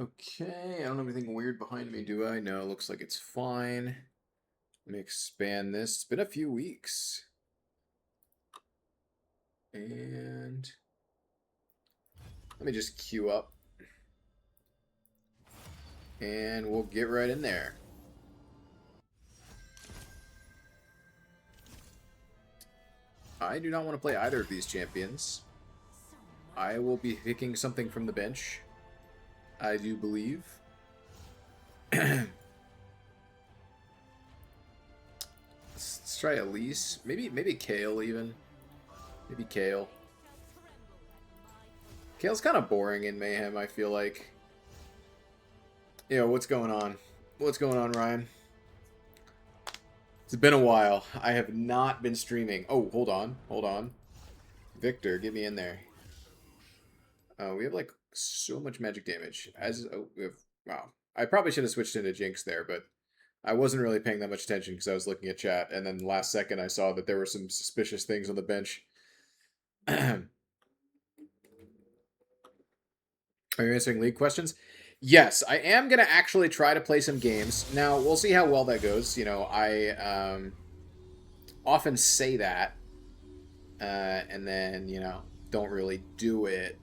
Okay, I don't have anything weird behind me, do I? No, looks like it's fine. Let me expand this. It's been a few weeks. And let me just queue up. And we'll get right in there. I do not want to play either of these champions. I will be picking something from the bench. I do believe. Let's try Elise. Maybe Kale even. Maybe Kale. Kale's kind of boring in Mayhem, I feel like. What's going on? What's going on, Ryan? It's been a while. I have not been streaming. Oh, hold on. Hold on. Victor, get me in there. We have like so much magic damage. Wow. I probably should have switched into Jinx there, but I wasn't really paying that much attention because I was looking at chat, and then last second I saw that there were some suspicious things on the bench. Are you answering league questions? Yes, I am gonna actually try to play some games. Now we'll see how well that goes. I often say that, and then don't really do it.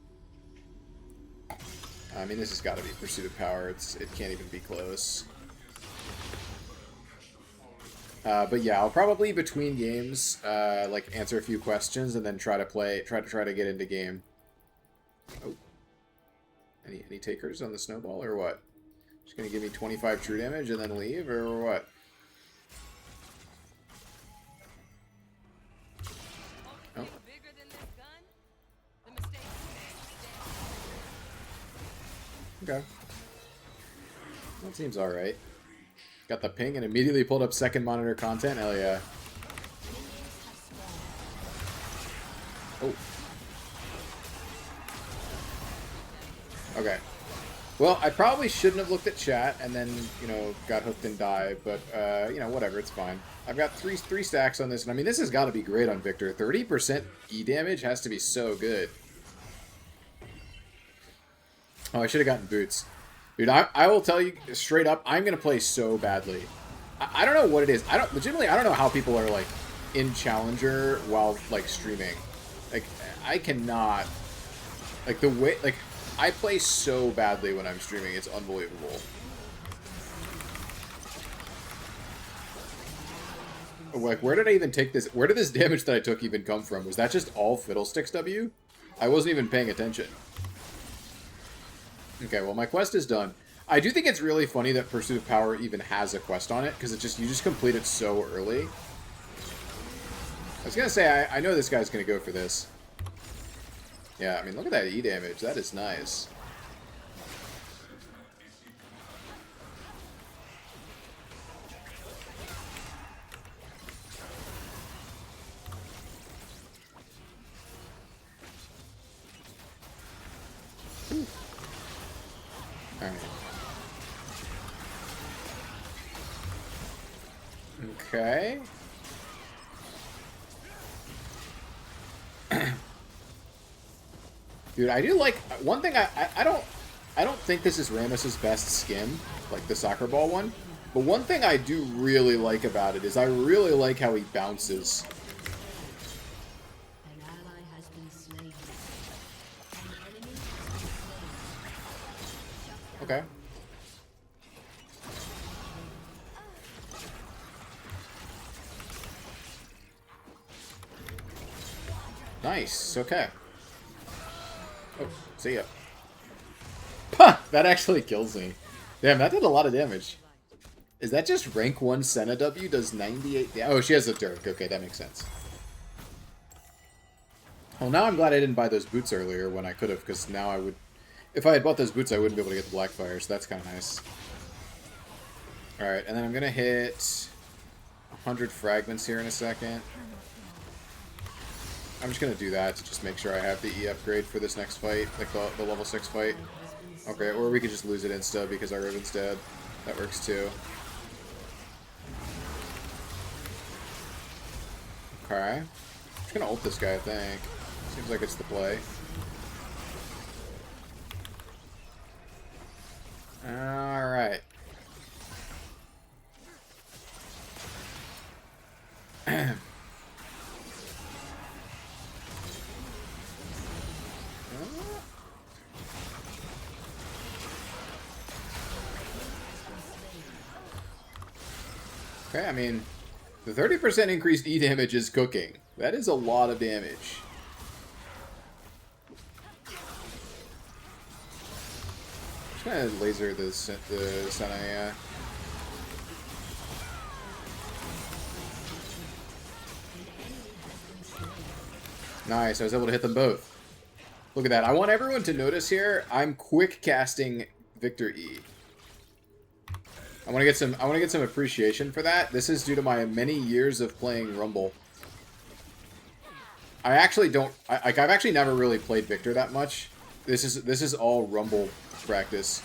I mean, this has got to be Pursuit of Power. It can't even be close. But yeah, I'll probably between games, like answer a few questions and then try to get into game. Oh, any takers on the snowball or what? Just gonna give me 25 true damage and then leave or what? Oh. Okay. That seems alright. Got the ping and immediately pulled up second monitor content. Hell yeah. Oh. Okay. Well, I probably shouldn't have looked at chat and then, got hooked and died, but, whatever, it's fine. I've got three stacks on this, and I mean, this has got to be great on Victor. 30% E damage has to be so good. Oh, I should have gotten boots. Dude, I will tell you straight up, I'm going to play so badly. I don't know what it is. I don't know how people are, like, in Challenger while, like, streaming. Like, I cannot, like, the way, like, I play so badly when I'm streaming. It's unbelievable. Like, where did I even take this? Where did this damage that I took even come from? Was that just all Fiddlesticks W? I wasn't even paying attention. Okay, well, my quest is done. I do think it's really funny that Pursuit of Power even has a quest on it, because you just complete it so early. I was gonna say, I know this guy's gonna go for this. Yeah, I mean, look at that E damage. That is nice. Alright. Okay. Dude, I do like one thing. I don't think this is Rammus's best skin, like the soccer ball one. But one thing I do really like about it is I really like how he bounces. Okay. Nice. Okay. Oh, see ya. Puh! That actually kills me. Damn, that did a lot of damage. Is that just rank 1 Senna W does 98 damage? Oh, she has a Dirk. Okay, that makes sense. Well, now I'm glad I didn't buy those boots earlier when I could have, because now I would... If I had bought those boots, I wouldn't be able to get the Blackfire, so that's kind of nice. Alright, and then I'm going to hit 100 fragments here in a second. I'm just going to do that to just make sure I have the E upgrade for this next fight, like the level 6 fight. Okay, or we could just lose it insta because our Riven's dead. That works too. Okay. I'm just going to ult this guy, I think. Seems like it's the play. Alright. Okay, I mean, the 30% increased E damage is cooking. That is a lot of damage. Just gonna laser the Senna, yeah. Nice, I was able to hit them both. Look at that. I want everyone to notice here, I'm quick casting Victor E. I want to get some appreciation for that. This is due to my many years of playing Rumble. I actually don't I've actually never really played Victor that much. This is all Rumble practice.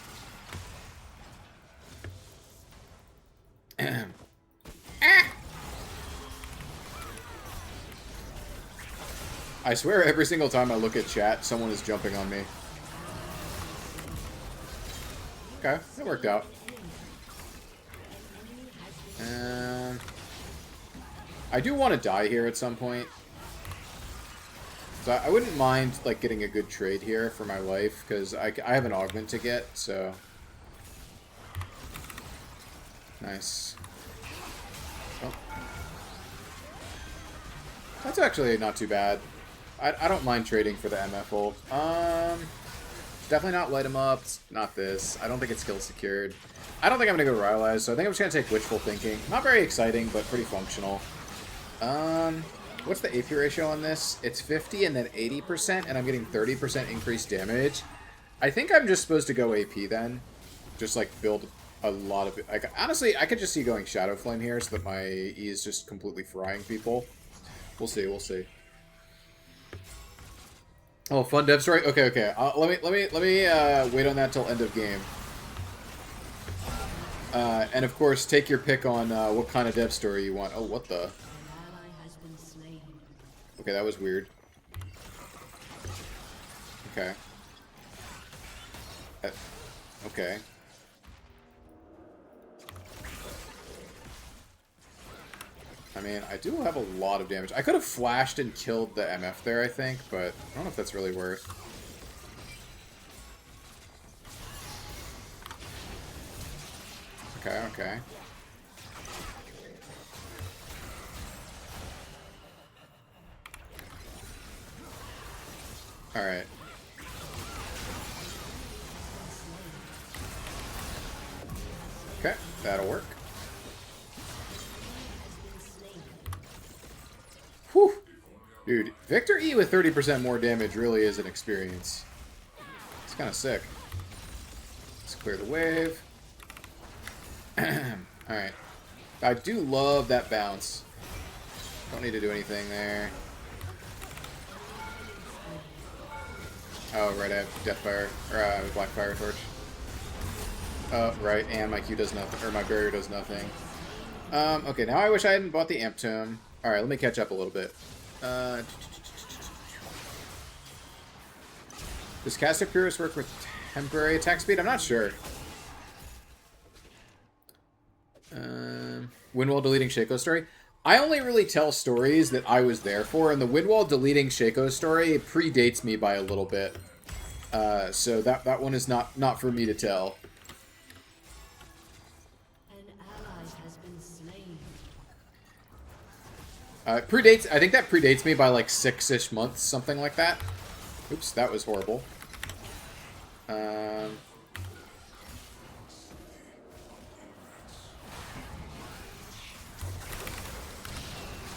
I swear every single time I look at chat, someone is jumping on me. Okay, that worked out. I do want to die here at some point. So I wouldn't mind like getting a good trade here for my life, because I have an augment to get, so... Nice. Oh. That's actually not too bad. I don't mind trading for the MF ult. Definitely not light him up. It's not this. I don't think it's skill secured. I don't think I'm going to go Rylai's, so I think I'm just going to take Wishful Thinking. Not very exciting, but pretty functional. What's the AP ratio on this? It's 50 and then 80%, and I'm getting 30% increased damage. I think I'm just supposed to go AP then. Just, like, build a lot of it. Like, honestly, I could just see going Shadow Flame here so that my E is just completely frying people. We'll see, we'll see. Oh, fun dev story? Okay, okay. Let me wait on that till end of game. And of course, take your pick on what kind of dev story you want. Oh, what the? Okay, that was weird. Okay. Okay. I mean, I do have a lot of damage. I could have flashed and killed the MF there, I think, but I don't know if that's really worth. Okay, okay. Alright. Okay, that'll work. Whew. Dude, Victor E with 30% more damage really is an experience. It's kind of sick. Let's clear the wave. Alright. I do love that bounce. Don't need to do anything there. Oh, right, I have Deathfire, or Blackfire Torch. Oh, right, and my Q does nothing, or my barrier does nothing. Okay, now I wish I hadn't bought the Amp Tome. Alright, let me catch up a little bit. Does Caster Purus work with temporary attack speed? I'm not sure. Windwall deleting Shaco story. I only really tell stories that I was there for, and the Windwall deleting Shaco story predates me by a little bit. So that one is not for me to tell. Predates. I think that predates me by like 6-ish months, something like that. Oops, that was horrible.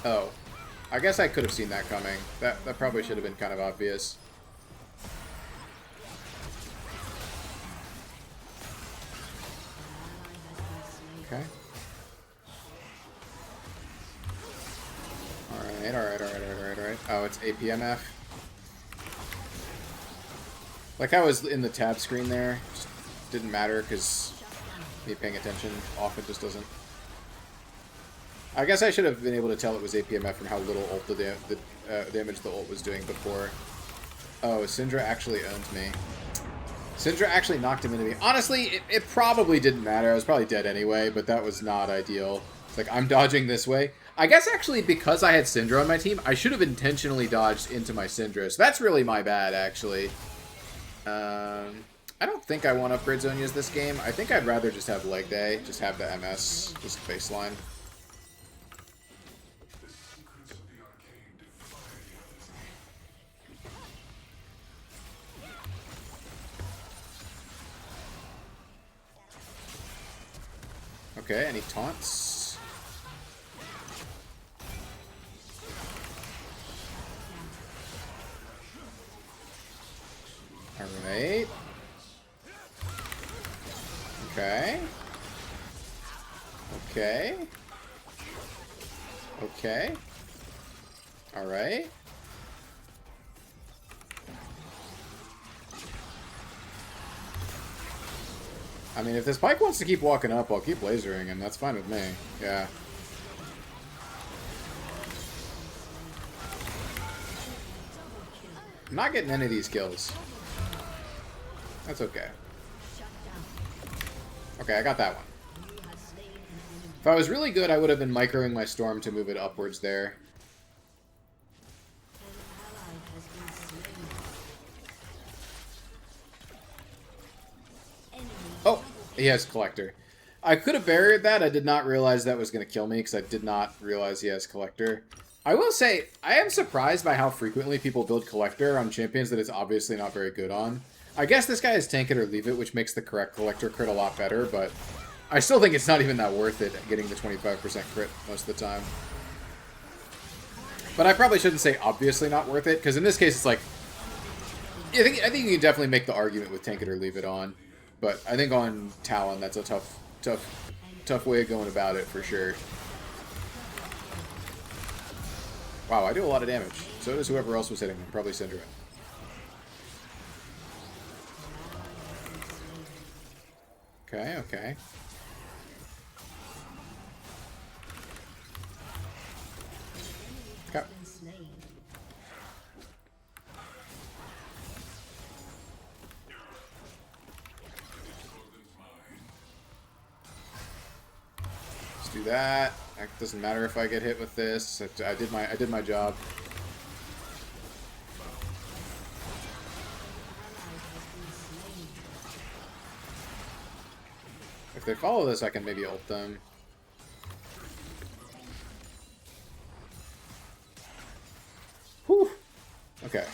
Oh, I guess I could have seen that coming. That probably should have been kind of obvious. Okay. Alright. Oh, it's APMF. Like I was in the tab screen there. Just didn't matter because me paying attention often just doesn't. I guess I should have been able to tell it was APMF from how little ult the damage the ult was doing before. Oh, Syndra actually owned me. Syndra actually knocked him into me. Honestly, it probably didn't matter. I was probably dead anyway, but that was not ideal. It's like, I'm dodging this way. I guess actually because I had Syndra on my team, I should have intentionally dodged into my Syndra. So that's really my bad, actually. I don't think I want upgrade Zhonya's this game. I think I'd rather just have Leg Day. Just have the MS, just baseline. Okay, any taunts? Alright. Okay. Okay. Okay. Alright. I mean, if this Pyke wants to keep walking up, I'll keep lasering him. That's fine with me. Yeah. I'm not getting any of these kills. That's okay. Okay, I got that one. If I was really good, I would have been microing my Storm to move it upwards there. Oh, he has Collector. I could have buried that. I did not realize that was going to kill me because I did not realize he has Collector. I will say, I am surprised by how frequently people build Collector on champions that it's obviously not very good on. I guess this guy is Tank It or Leave It, which makes the correct Collector crit a lot better, but I still think it's not even that worth it, getting the 25% crit most of the time. But I probably shouldn't say obviously not worth it, because in this case it's like... I think you can definitely make the argument with Tank It or Leave It on. But I think on Talon, that's a tough way of going about it, for sure. Wow, I do a lot of damage. So does whoever else was hitting me. Probably Syndra. Okay, okay. Okay. Let's do that. It doesn't matter if I get hit with this. I did my job. If they follow this, I can maybe ult them. Whew. Okay.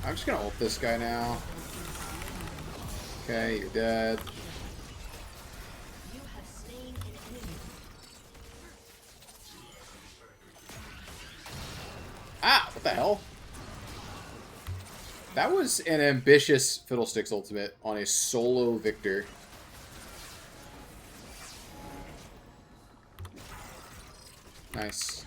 I'm just gonna ult this guy now. Okay, you're dead. Ah, what the hell? That was an ambitious Fiddlesticks ultimate on a solo Victor. Nice.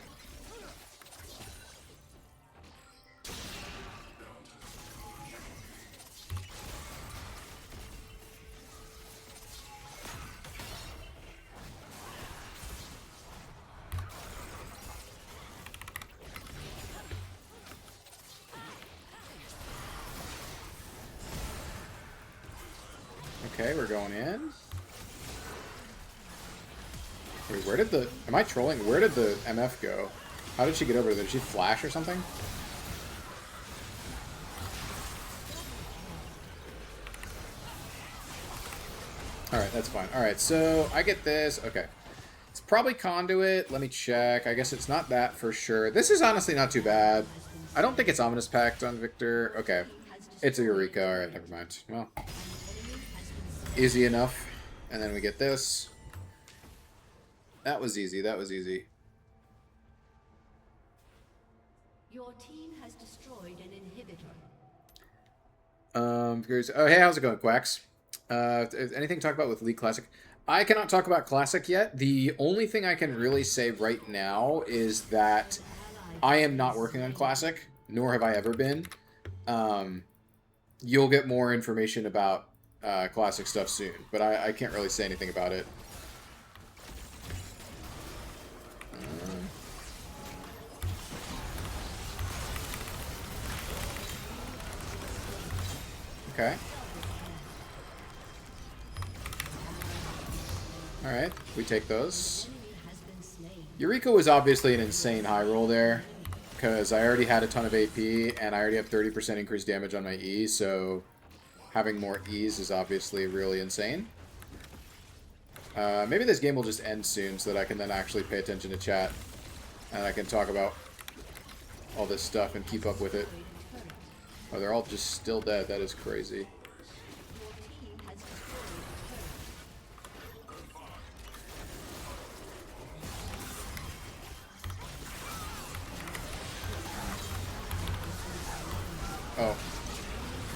Okay, we're going in. Wait, where did the... Am I trolling? Where did the MF go? How did she get over there? Did she flash or something? Alright, that's fine. Alright, so I get this. Okay. It's probably Conduit. Let me check. I guess it's not that for sure. This is honestly not too bad. I don't think it's Ominous Pact on Victor. Okay. It's a Eureka. Alright, never mind. Well... Easy enough. And then we get this. That was easy. That was easy. Your team has destroyed an inhibitor. Oh, hey, how's it going, Quacks? Anything to talk about with League Classic? I cannot talk about Classic yet. The only thing I can really say right now is that I am not working on Classic, nor have I ever been. You'll get more information about Classic stuff soon, but I can't really say anything about it. Okay. Alright, we take those. Eureka was obviously an insane high roll there, because I already had a ton of AP, and I already have 30% increased damage on my E, so having more E's is obviously really insane. Maybe this game will just end soon, so that I can then actually pay attention to chat, and I can talk about all this stuff and keep up with it. Oh, they're all just still dead. That is crazy. Oh,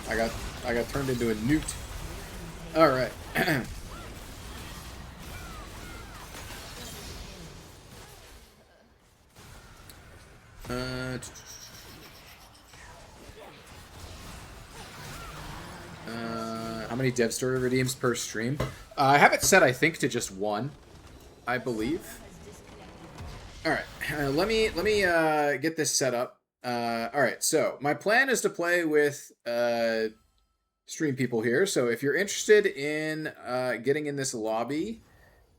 I got turned into a newt. All right. How many dev story redeems per stream? I have it set, I think, to just one, I believe. All right, let me get this set up. All right, so my plan is to play with stream people here. So if you're interested in getting in this lobby,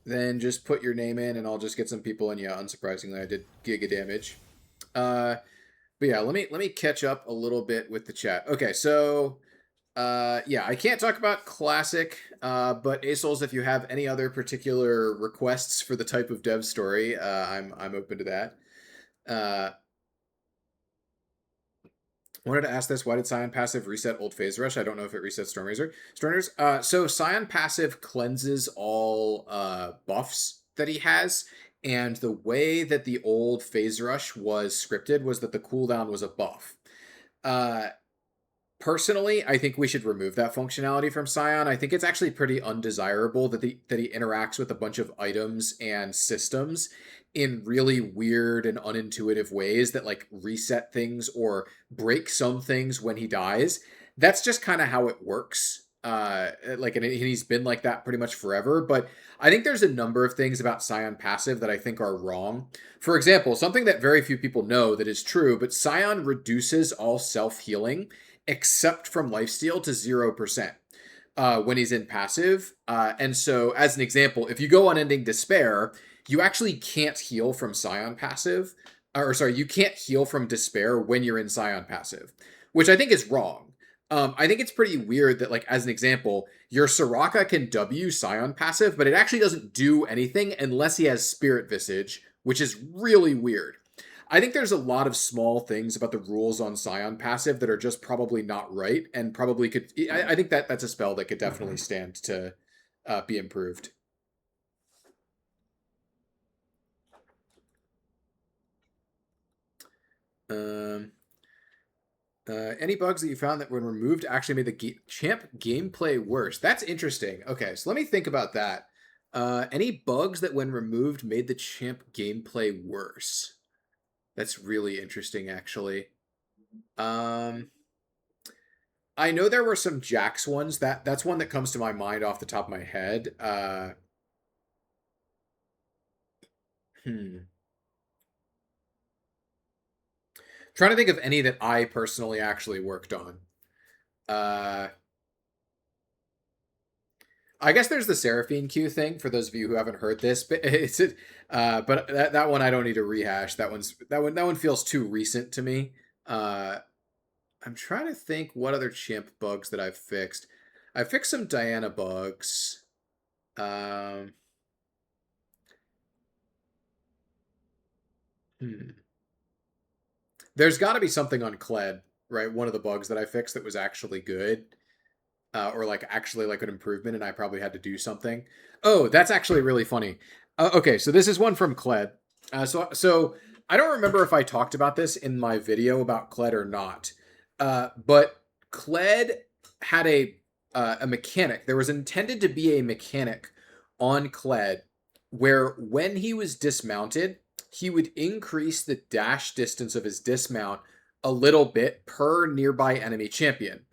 then just put your name in, and I'll just get some people in. Yeah, unsurprisingly, I did Giga damage. But yeah, let me catch up a little bit with the chat. Okay, so yeah, I can't talk about Classic, but ASOLs, if you have any other particular requests for the type of dev story, I'm open to that. Wanted to ask this: why did Scion Passive reset Old Phase Rush? I don't know if it resets Stormrazor. So Scion Passive cleanses all buffs that he has, and the way that the old Phase Rush was scripted was that the cooldown was a buff. Personally, I think we should remove that functionality from Scion. I think it's actually pretty undesirable that he interacts with a bunch of items and systems in really weird and unintuitive ways that like reset things or break some things when he dies. That's just kind of how it works. And he's been like that pretty much forever. But I think there's a number of things about Scion Passive that I think are wrong. For example, something that very few people know that is true, but Scion reduces all self-healing except from lifesteal to 0% when he's in passive. And so, as an example, if you go Unending Despair, you actually can't heal from Scion passive. Or sorry, you can't heal from Despair when you're in Scion passive, which I think is wrong. I think it's pretty weird that, like, as an example, your Soraka can W Scion passive, but it actually doesn't do anything unless he has Spirit Visage, which is really weird. I think there's a lot of small things about the rules on Scion passive that are just probably not right, and probably could. I think that's a spell that could definitely stand to be improved. Any bugs that you found that when removed actually made the champ gameplay worse? That's interesting. Okay, so let me think about that. Any bugs that when removed made the champ gameplay worse? That's really interesting, actually. I know there were some Jax ones. That's one that comes to my mind off the top of my head. Trying to think of any that I personally actually worked on. I guess there's the Seraphine Q thing for those of you who haven't heard this, but but that one I don't need to rehash. That one feels too recent to me. I'm trying to think what other champ bugs that I've fixed. I fixed some Diana bugs. There's got to be something on Kled, right? One of the bugs that I fixed that was actually good. Or like actually like an improvement, and I probably had to do something. Oh, that's actually really funny. Okay, so this is one from Kled. So I don't remember if I talked about this in my video about Kled or not. But Kled had a mechanic. There was intended to be a mechanic on Kled where when he was dismounted, he would increase the dash distance of his dismount a little bit per nearby enemy champion.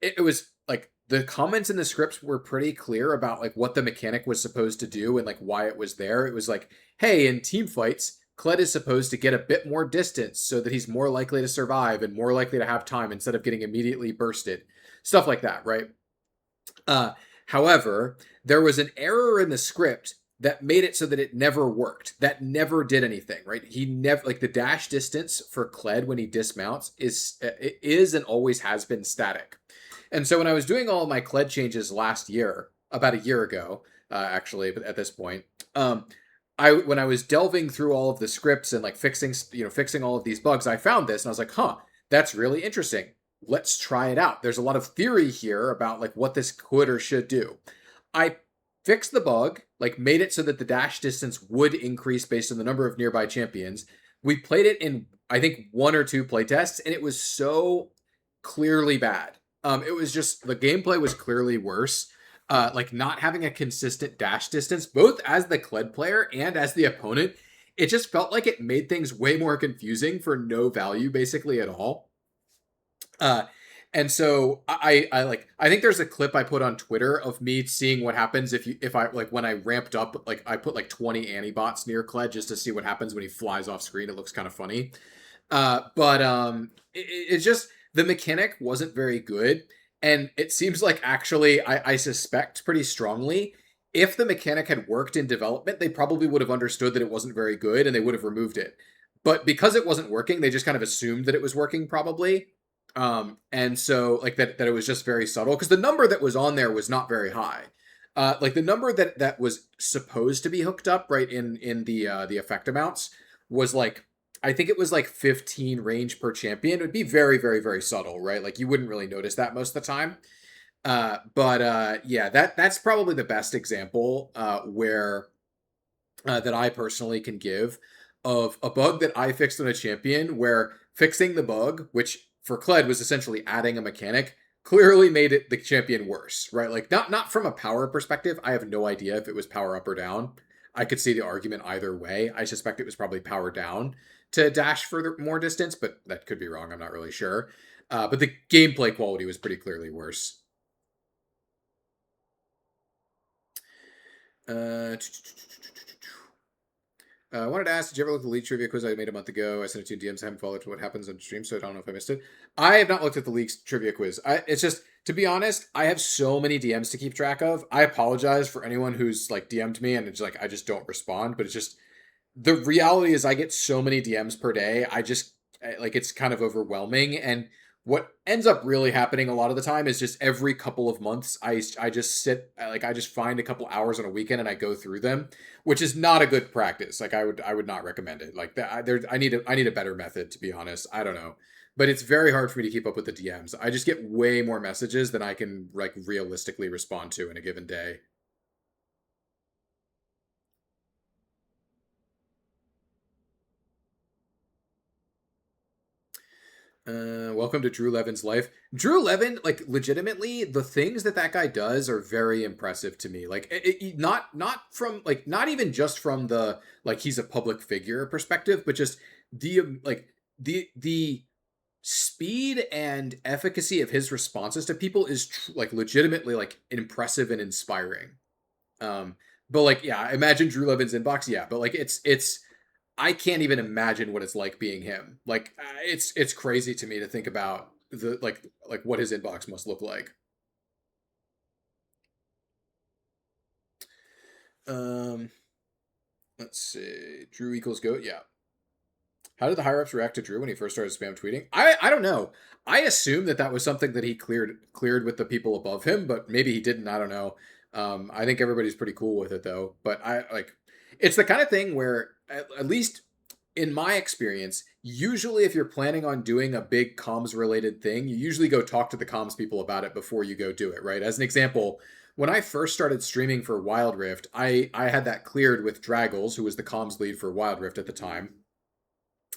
It was like the comments in the scripts were pretty clear about like what the mechanic was supposed to do and like why it was there. It was like, hey, in team fights, Kled is supposed to get a bit more distance so that he's more likely to survive and more likely to have time instead of getting immediately bursted. stuff like that, right? Uh, However, there was an error in the script that made it so that it never worked. That never did anything, right? He never like the dash distance for Kled when he dismounts is and always has been static. And so when I was doing all of my Kled changes last year, about a year ago, actually, but at this point, I when I was delving through all of the scripts and like fixing all of these bugs, I found this and I was like, huh, that's really interesting. Let's try it out. There's a lot of theory here about like what this could or should do. I fixed the bug, like made it so that the dash distance would increase based on the number of nearby champions. We played it in I think one or two playtests, and it was so clearly bad. It was just the gameplay was clearly worse. Like not having a consistent dash distance, both as the Kled player and as the opponent, it just felt like it made things way more confusing for no value basically at all. Uh, and so I think there's a clip I put on Twitter of me seeing what happens if I like when I ramped up, like I put like 20 anti-bots near Kled just to see what happens when he flies off screen. It looks kind of funny. It's just the mechanic wasn't very good, and it seems like actually I suspect pretty strongly if the mechanic had worked in development, they probably would have understood that it wasn't very good and they would have removed it. But because it wasn't working, they just kind of assumed that it was working probably. And so like that it was just very subtle because the number that was on there was not very high. Like the number that was supposed to be hooked up right in the effect amounts was like I think it was like 15 range per champion. It would be very, very, very subtle, right? Like you wouldn't really notice that most of the time. Yeah, that's probably the best example where that I personally can give of a bug that I fixed on a champion where fixing the bug, which for Kled was essentially adding a mechanic, clearly made it the champion worse, right? Like not from a power perspective. I have no idea if it was power up or down. I could see the argument either way. I suspect it was probably power down to dash further more distance, but that could be wrong. I'm not really sure. But the gameplay quality was pretty clearly worse. I wanted to ask, did you ever look at the League trivia quiz I made a month ago? I sent it to you in DMs. I haven't followed what happens on stream, so I don't know if I missed it. I have not looked at the League trivia quiz. It's just, to be honest, I have so many DMs to keep track of. I apologize for anyone who's like DM'd me and it's like I just don't respond. But it's just the reality is I get so many DMs per day. Like it's kind of overwhelming. And what ends up really happening a lot of the time is just every couple of months I just sit like I just find a couple hours on a weekend and I go through them, which is not a good practice. Like I would not recommend it. Like that I need a better method, to be honest. I don't know. But it's very hard for me to keep up with the DMs. I just get way more messages than I can like realistically respond to in a given day. Welcome to Drew Levin's life. Drew Levin, like legitimately, the things that guy does are very impressive to me. Like, not from like not even just from the like he's a public figure perspective, but just the speed and efficacy of his responses to people is like legitimately like impressive and inspiring. Um, but like yeah, imagine Drew Levin's inbox. Yeah, but like it's I can't even imagine what it's like being him. Like it's crazy to me to think about the like what his inbox must look like. Um, let's see. Drew equals goat. Yeah. How did the higher ups react to Drew when he first started spam tweeting? I don't know. I assume that was something that he cleared with the people above him, but maybe he didn't. I don't know. I think everybody's pretty cool with it though. But I like it's the kind of thing where at least in my experience, usually if you're planning on doing a big comms related thing, you usually go talk to the comms people about it before you go do it, right? As an example, when I first started streaming for Wild Rift, I had that cleared with Draggles, who was the comms lead for Wild Rift at the time.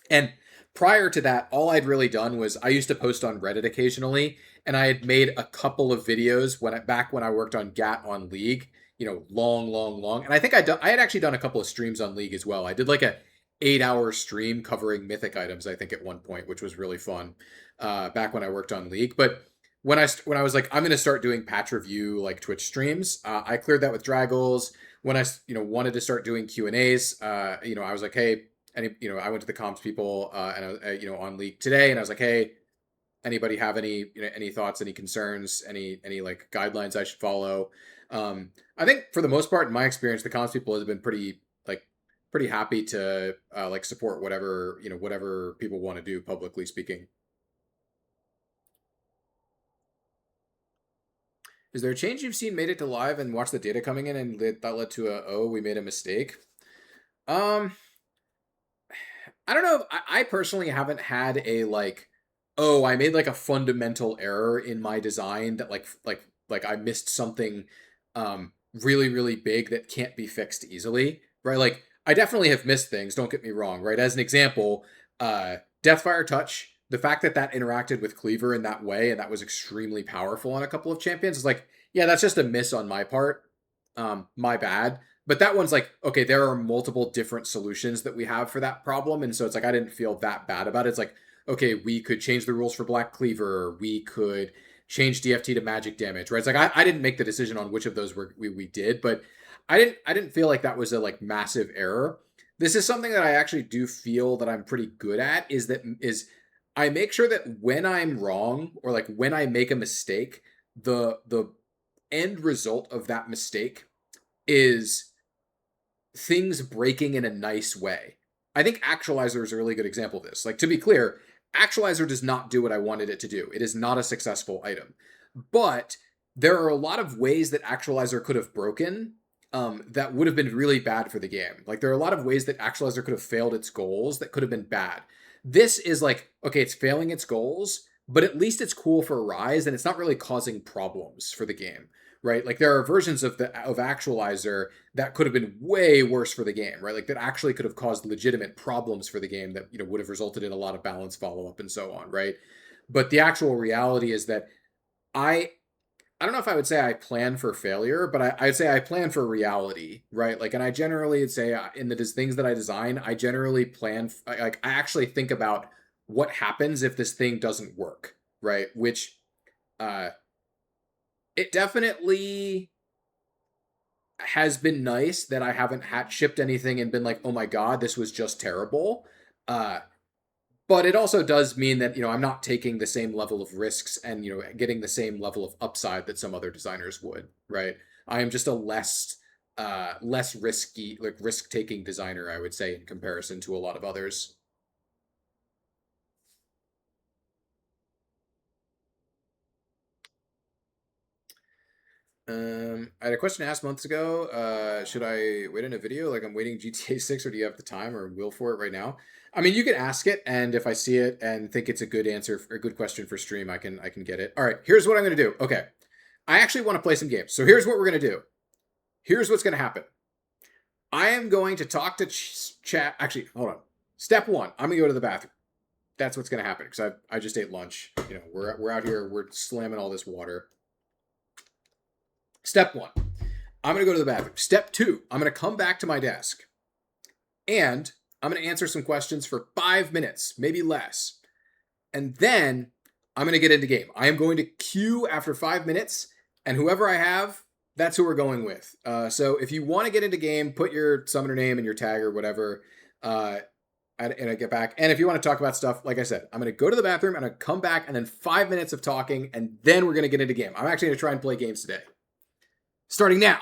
And prior to that, all I'd really done was I used to post on Reddit occasionally, and I had made a couple of videos back when I worked on GAT on League, long. And I think I had actually done a couple of streams on League as well. I did like a 8-hour stream covering mythic items, I think at one point, which was really fun back when I worked on League. But when I was like, I'm going to start doing patch review like Twitch streams, I cleared that with Draggles. When I wanted to start doing Q&As, I was like, hey, and I went to the comms people and I, on League today, and I was like, hey, Anybody have any thoughts, any concerns, any like guidelines I should follow? I think for the most part, in my experience, the comms people have been pretty happy to like support whatever people want to do, publicly speaking. Is there a change you've seen made it to live and watch the data coming in and that led to we made a mistake? Um, I don't know. I personally haven't had a like, oh, I made like a fundamental error in my design that like I missed something really really big that can't be fixed easily, right? Like I definitely have missed things, don't get me wrong, right? As an example, Deathfire Touch, the fact that that interacted with Cleaver in that way and that was extremely powerful on a couple of champions is like, yeah, that's just a miss on my part. My bad. But that one's like, okay, there are multiple different solutions that we have for that problem. And so it's like, I didn't feel that bad about it. It's like, okay, we could change the rules for Black Cleaver. We could change DFT to magic damage, right? It's like, I didn't make the decision on which of those we did, but I didn't feel like that was a like massive error. This is something that I actually do feel that I'm pretty good at is I make sure that when I'm wrong or like when I make a mistake, the end result of that mistake is things breaking in a nice way. I think Actualizer is a really good example of this. Like, to be clear, Actualizer does not do what I wanted it to do. It is not a successful item. But there are a lot of ways that Actualizer could have broken that would have been really bad for the game. Like, there are a lot of ways that Actualizer could have failed its goals that could have been bad. This is like, okay, it's failing its goals, but at least it's cool for Rise, and it's not really causing problems for the game, right? Like, there are versions of Actualizer that could have been way worse for the game, right? Like that actually could have caused legitimate problems for the game that, would have resulted in a lot of balance follow up and so on, right? But the actual reality is that I I don't know if I would say I plan for failure, but I'd say I plan for reality, right? Like, and I generally would say in the things that I design, I generally plan, like, I actually think about what happens if this thing doesn't work, right? Which, uh, it definitely has been nice that I haven't had shipped anything and been like, oh my God, this was just terrible. Uh, but it also does mean that, I'm not taking the same level of risks and, getting the same level of upside that some other designers would, right? I am just a less risky, like risk-taking designer, I would say, in comparison to a lot of others. I had a question asked months ago. Should I wait in a video like I'm waiting GTA 6, or do you have the time or will for it right now? I mean, you can ask it, and if I see it and think it's a good answer, a good question for stream, I can get it. All right, here's what I'm gonna do. Okay, I actually want to play some games, so here's what we're gonna do. Here's what's gonna happen. I am going to talk to chat. Actually, hold on. Step one, I'm gonna go to the bathroom. That's what's gonna happen because I just ate lunch. We're out here. We're slamming all this water. Step one, I'm going to go to the bathroom. Step two, I'm going to come back to my desk and I'm going to answer some questions for 5 minutes, maybe less. And then I'm going to get into game. I am going to queue after 5 minutes, and whoever I have, that's who we're going with. So if you want to get into game, put your summoner name and your tag or whatever, and I get back. And if you want to talk about stuff, like I said, I'm going to go to the bathroom and I come back, and then 5 minutes of talking, and then we're going to get into game. I'm actually going to try and play games today. Starting now.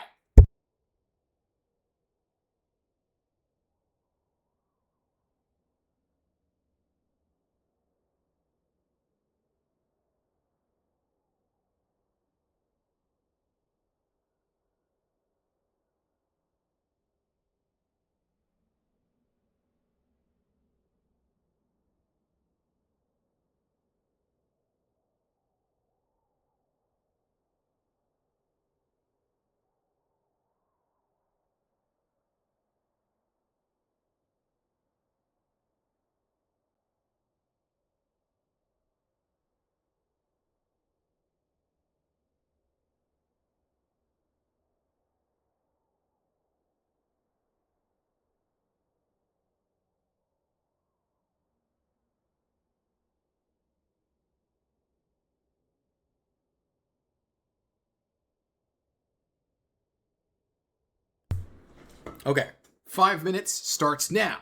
Okay, 5 minutes starts now.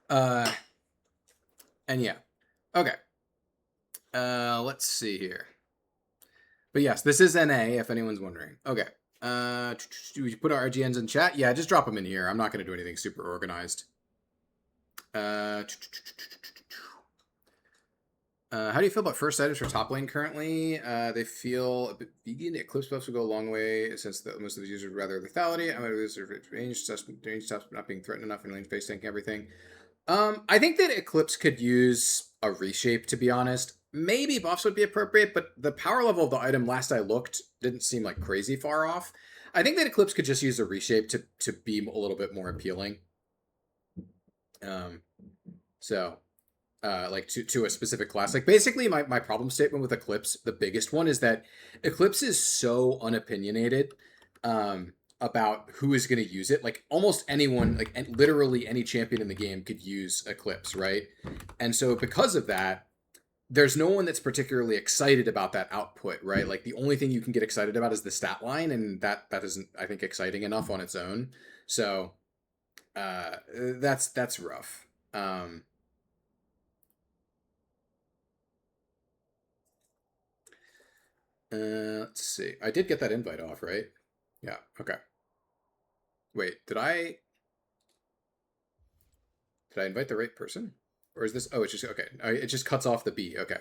And yeah, okay. Let's see here. But yes, this is NA, if anyone's wondering. Okay. Do we put our RGNs in chat? Yeah, just drop them in here. I'm not going to do anything super organized. How do you feel about first items for top lane currently? They feel a bit vegan. Eclipse buffs will go a long way since most of the users would rather lethality. I'm going to range stuff not being threatened enough in lane space tanking everything. I think that Eclipse could use a reshape, to be honest. Maybe buffs would be appropriate, but the power level of the item last I looked didn't seem like crazy far off. I think that Eclipse could just use a reshape to be a little bit more appealing. So like to a specific class. Like basically my problem statement with Eclipse, the biggest one, is that Eclipse is so unopinionated about who is going to use it. Like almost anyone, like literally any champion in the game could use Eclipse, right? And so because of that, there's no one that's particularly excited about that output, right? Like the only thing you can get excited about is the stat line, and that isn't, I think, exciting enough on its own. So that's rough. Let's see. I did get that invite off, right? Yeah. Okay. Wait, did I invite the right person? Or is this? Oh, it's just okay. It just cuts off the B. Okay.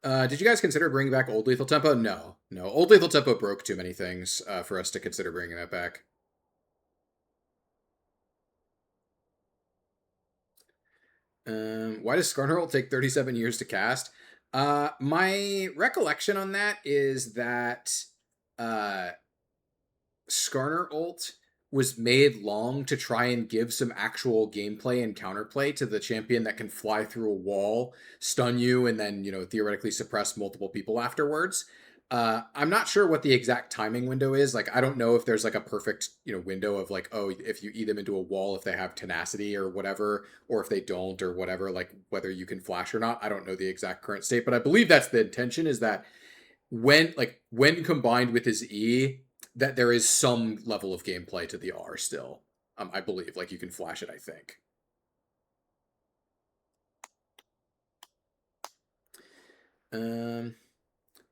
Did you guys consider bringing back Old Lethal Tempo? No. Old Lethal Tempo broke too many things for us to consider bringing that back. Why does Skarner take 37 years to cast? My recollection on that is that Skarner ult was made long to try and give some actual gameplay and counterplay to the champion that can fly through a wall, stun you, and then, theoretically suppress multiple people afterwards. I'm not sure what the exact timing window is. Like, I don't know if there's like a perfect, window of like, oh, if you eat them into a wall, if they have tenacity or whatever, or if they don't or whatever, like whether you can flash or not. I don't know the exact current state, but I believe that's the intention, is that when combined with his E, that there is some level of gameplay to the R still. I believe, like, you can flash it, I think.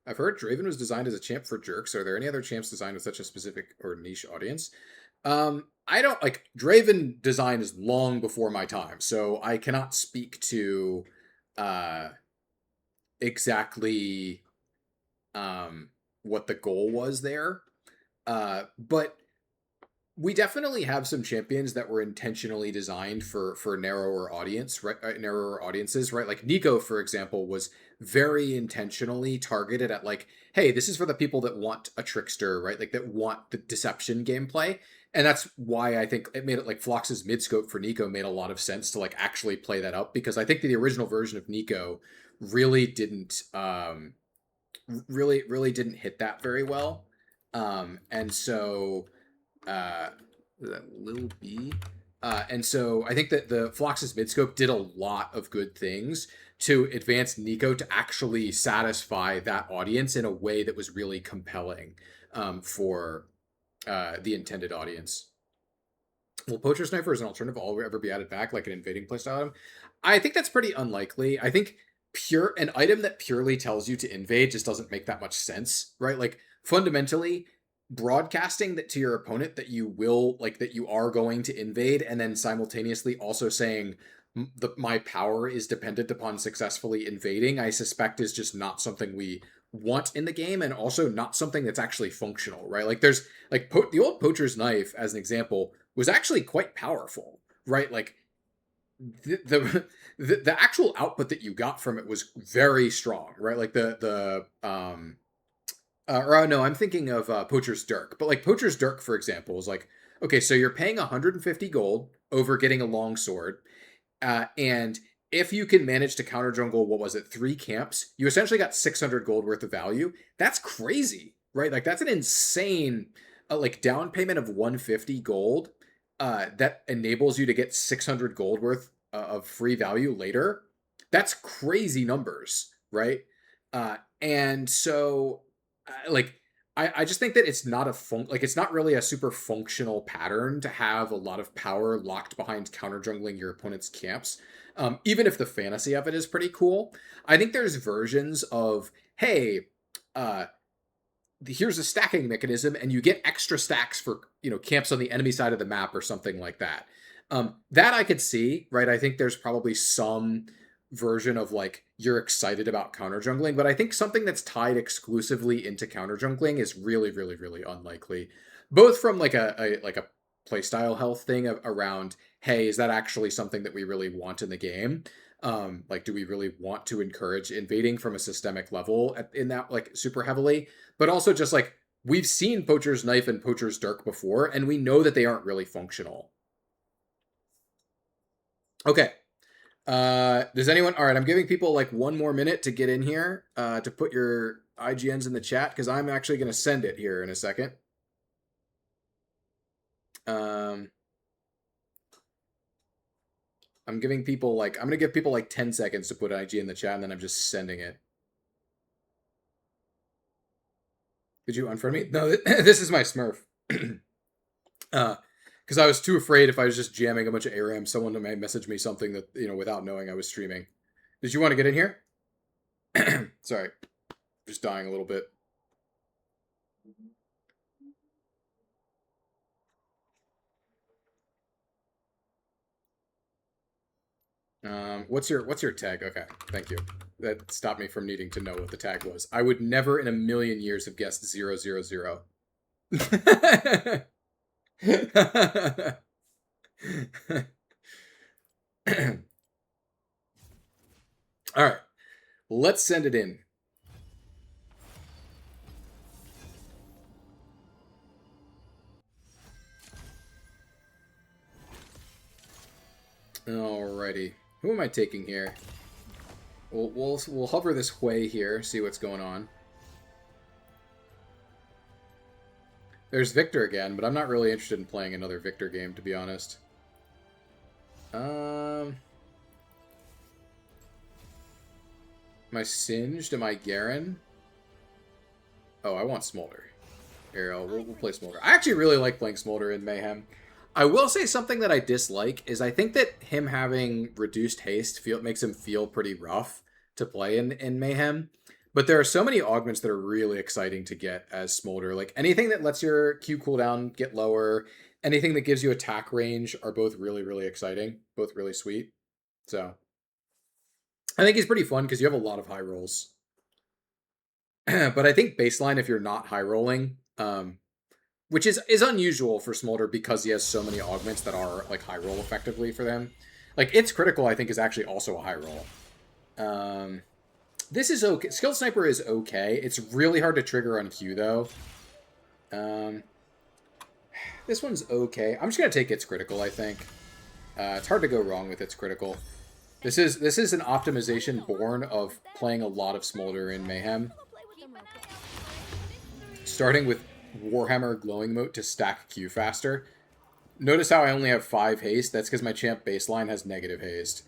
I've heard Draven was designed as a champ for jerks. Are there any other champs designed with such a specific or niche audience? I don't, like, Draven design is long before my time, so I cannot speak to exactly what the goal was there. But we definitely have some champions that were intentionally designed for narrower audience, right? Narrower audiences, right? Like Neeko, for example, was very intentionally targeted at like, hey, this is for the people that want a trickster, right? Like that want the deception gameplay. And that's why I think it made it like Phlox's midscope for Neeko made a lot of sense to like actually play that up, because I think the original version of Neeko really didn't really didn't hit that very well. And so that Lil B. And so I think that the Phlox's midscope did a lot of good things to advance Neeko to actually satisfy that audience in a way that was really compelling for the intended audience. Will Poacher Sniper as an alternative all ever be added back, like an invading playstyle item? I think that's pretty unlikely. I think an item that purely tells you to invade just doesn't make that much sense, right? Like fundamentally, broadcasting that to your opponent that you will, like, that you are going to invade, and then simultaneously also saying my power is dependent upon successfully invading, I suspect is just not something we want in the game, and also not something that's actually functional, right? Like there's like the old Poacher's Knife, as an example, was actually quite powerful, right? Like the actual output that you got from it was very strong, right? Like no, I'm thinking of Poacher's Dirk. But like Poacher's Dirk, for example, is like, okay, so you're paying 150 gold over getting a long sword, and if you can manage to counter jungle, what was it, 3 camps, you essentially got 600 gold worth of value. That's crazy, right? Like that's an insane like down payment of 150 gold that enables you to get 600 gold worth of free value later. That's crazy numbers, right? And so like I just think that it's not it's not really a super functional pattern to have a lot of power locked behind counter jungling your opponent's camps. Even if the fantasy of it is pretty cool, I think there's versions of, hey, here's a stacking mechanism, and you get extra stacks for camps on the enemy side of the map or something like that. That I could see, right? I think there's probably some version of like you're excited about counter jungling, but I think something that's tied exclusively into counter jungling is really, really, really unlikely. Both from like a playstyle health thing around, hey, is that actually something that we really want in the game? Like, do we really want to encourage invading from a systemic level in that like super heavily? But also just like we've seen Poacher's Knife and Poacher's Dirk before, and we know that they aren't really functional. Okay. Does anyone... All right, I'm giving people like 1 more minute to get in here to put your IGNs in the chat, because I'm actually going to send it here in a second. I'm giving people like... I'm going to give people like 10 seconds to put IG in the chat, and then I'm just sending it. Did you unfriend me? No, this is my Smurf. Because I was too afraid if I was just jamming a bunch of ARAM, someone may message me something that, without knowing I was streaming. Did you want to get in here? Sorry. Just dying a little bit. What's your tag? Okay, thank you. That stopped me from needing to know what the tag was. I would never in a million years have guessed 000. All right, let's send it in. Alrighty, who am I taking here? We'll hover this way here, see what's going on. There's Victor again, but I'm not really interested in playing another Victor game, to be honest. Am I Singed? Am I Garen? Oh, I want Smolder. Here, we'll play Smolder. I actually really like playing Smolder in Mayhem. I will say something that I dislike is I think that him having reduced haste makes him feel pretty rough to play in Mayhem. But there are so many augments that are really exciting to get as Smolder. Like anything that lets your Q cooldown get lower, anything that gives you attack range are both really, really exciting. Both really sweet. So I think he's pretty fun because you have a lot of high rolls. But I think baseline, if you're not high rolling, which is unusual for Smolder because he has so many augments that are like high roll effectively for them. Like its critical, I think, is actually also a high roll. This is okay. Skilled Sniper is okay. It's really hard to trigger on Q though. This one's okay. I'm just gonna take its critical, I think. It's hard to go wrong with its critical. This is an optimization born of playing a lot of Smolder in Mayhem. Starting with Warhammer Glowing Moat to stack Q faster. Notice how I only have 5 haste. That's because my champ baseline has negative haste.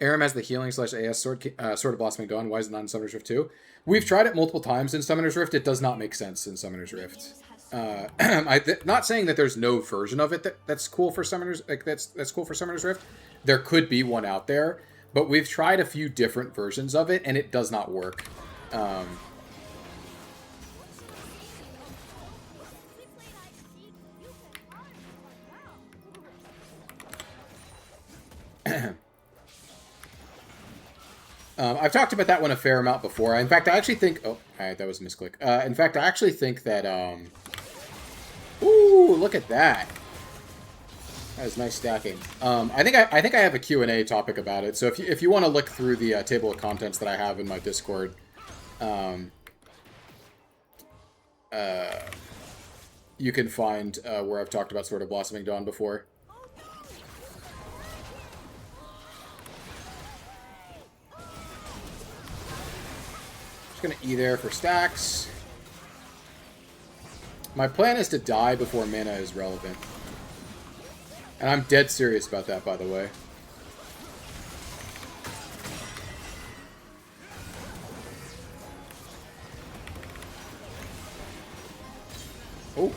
Aram has the healing / AS sword of Blossoming Dawn. Why is it not in Summoner's Rift 2? We've tried it multiple times in Summoner's Rift. It does not make sense in Summoner's Rift. Not saying that there's no version of it that's cool for Summoner's that's cool for Summoner's Rift. There could be one out there, but we've tried a few different versions of it, and it does not work. I've talked about that one a fair amount before. In fact, I actually think... Oh, alright, that was a misclick. In fact, I actually think that... Ooh, look at that. That is nice stacking. I think I have a Q&A topic about it. So if you want to look through the table of contents that I have in my Discord, you can find where I've talked about Sword of Blossoming Dawn before. Just gonna E there for stacks. My plan is to die before mana is relevant. And I'm dead serious about that, by the way. Oh,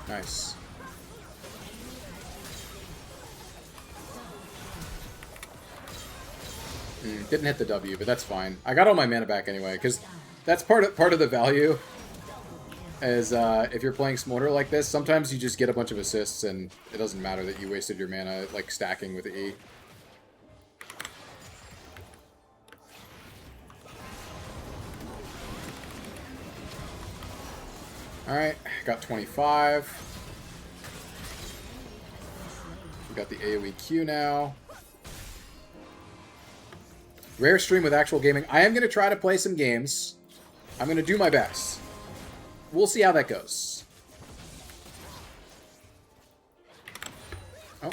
nice. Didn't hit the W, but that's fine. I got all my mana back anyway, because that's part of the value. Is if you're playing Smolder like this, sometimes you just get a bunch of assists, and it doesn't matter that you wasted your mana like stacking with E. Alright, got 25. We got the AoE Q now. Rare stream with actual gaming. I am going to try to play some games. I'm going to do my best. We'll see how that goes. Oh,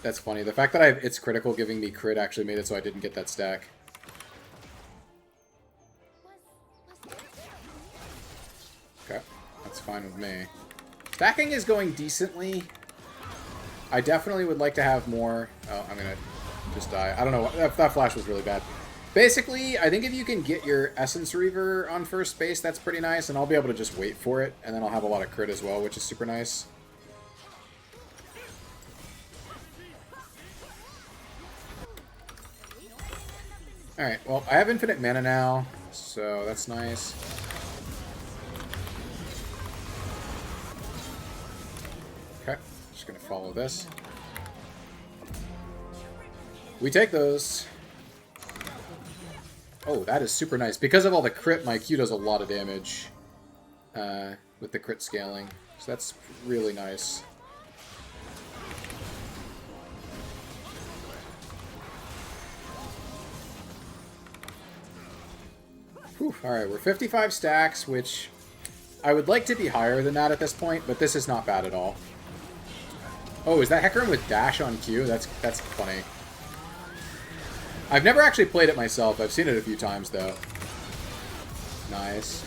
that's funny. The fact that I have It's Critical giving me crit actually made it so I didn't get that stack. Okay, that's fine with me. Stacking is going decently. I definitely would like to have more. Oh, I'm gonna just die. I don't know. That flash was really bad. Basically, I think if you can get your Essence Reaver on first base, that's pretty nice, and I'll be able to just wait for it, and then I'll have a lot of crit as well, which is super nice. Alright, well, I have infinite mana now, so that's nice. Okay, just gonna follow this. We take those. Oh, that is super nice. Because of all the crit, my Q does a lot of damage with the crit scaling. So that's really nice. Whew, alright, we're 55 stacks, which I would like to be higher than that at this point, but this is not bad at all. Oh, is that Hecarim with dash on Q? That's funny. I've never actually played it myself. I've seen it a few times, though. Nice.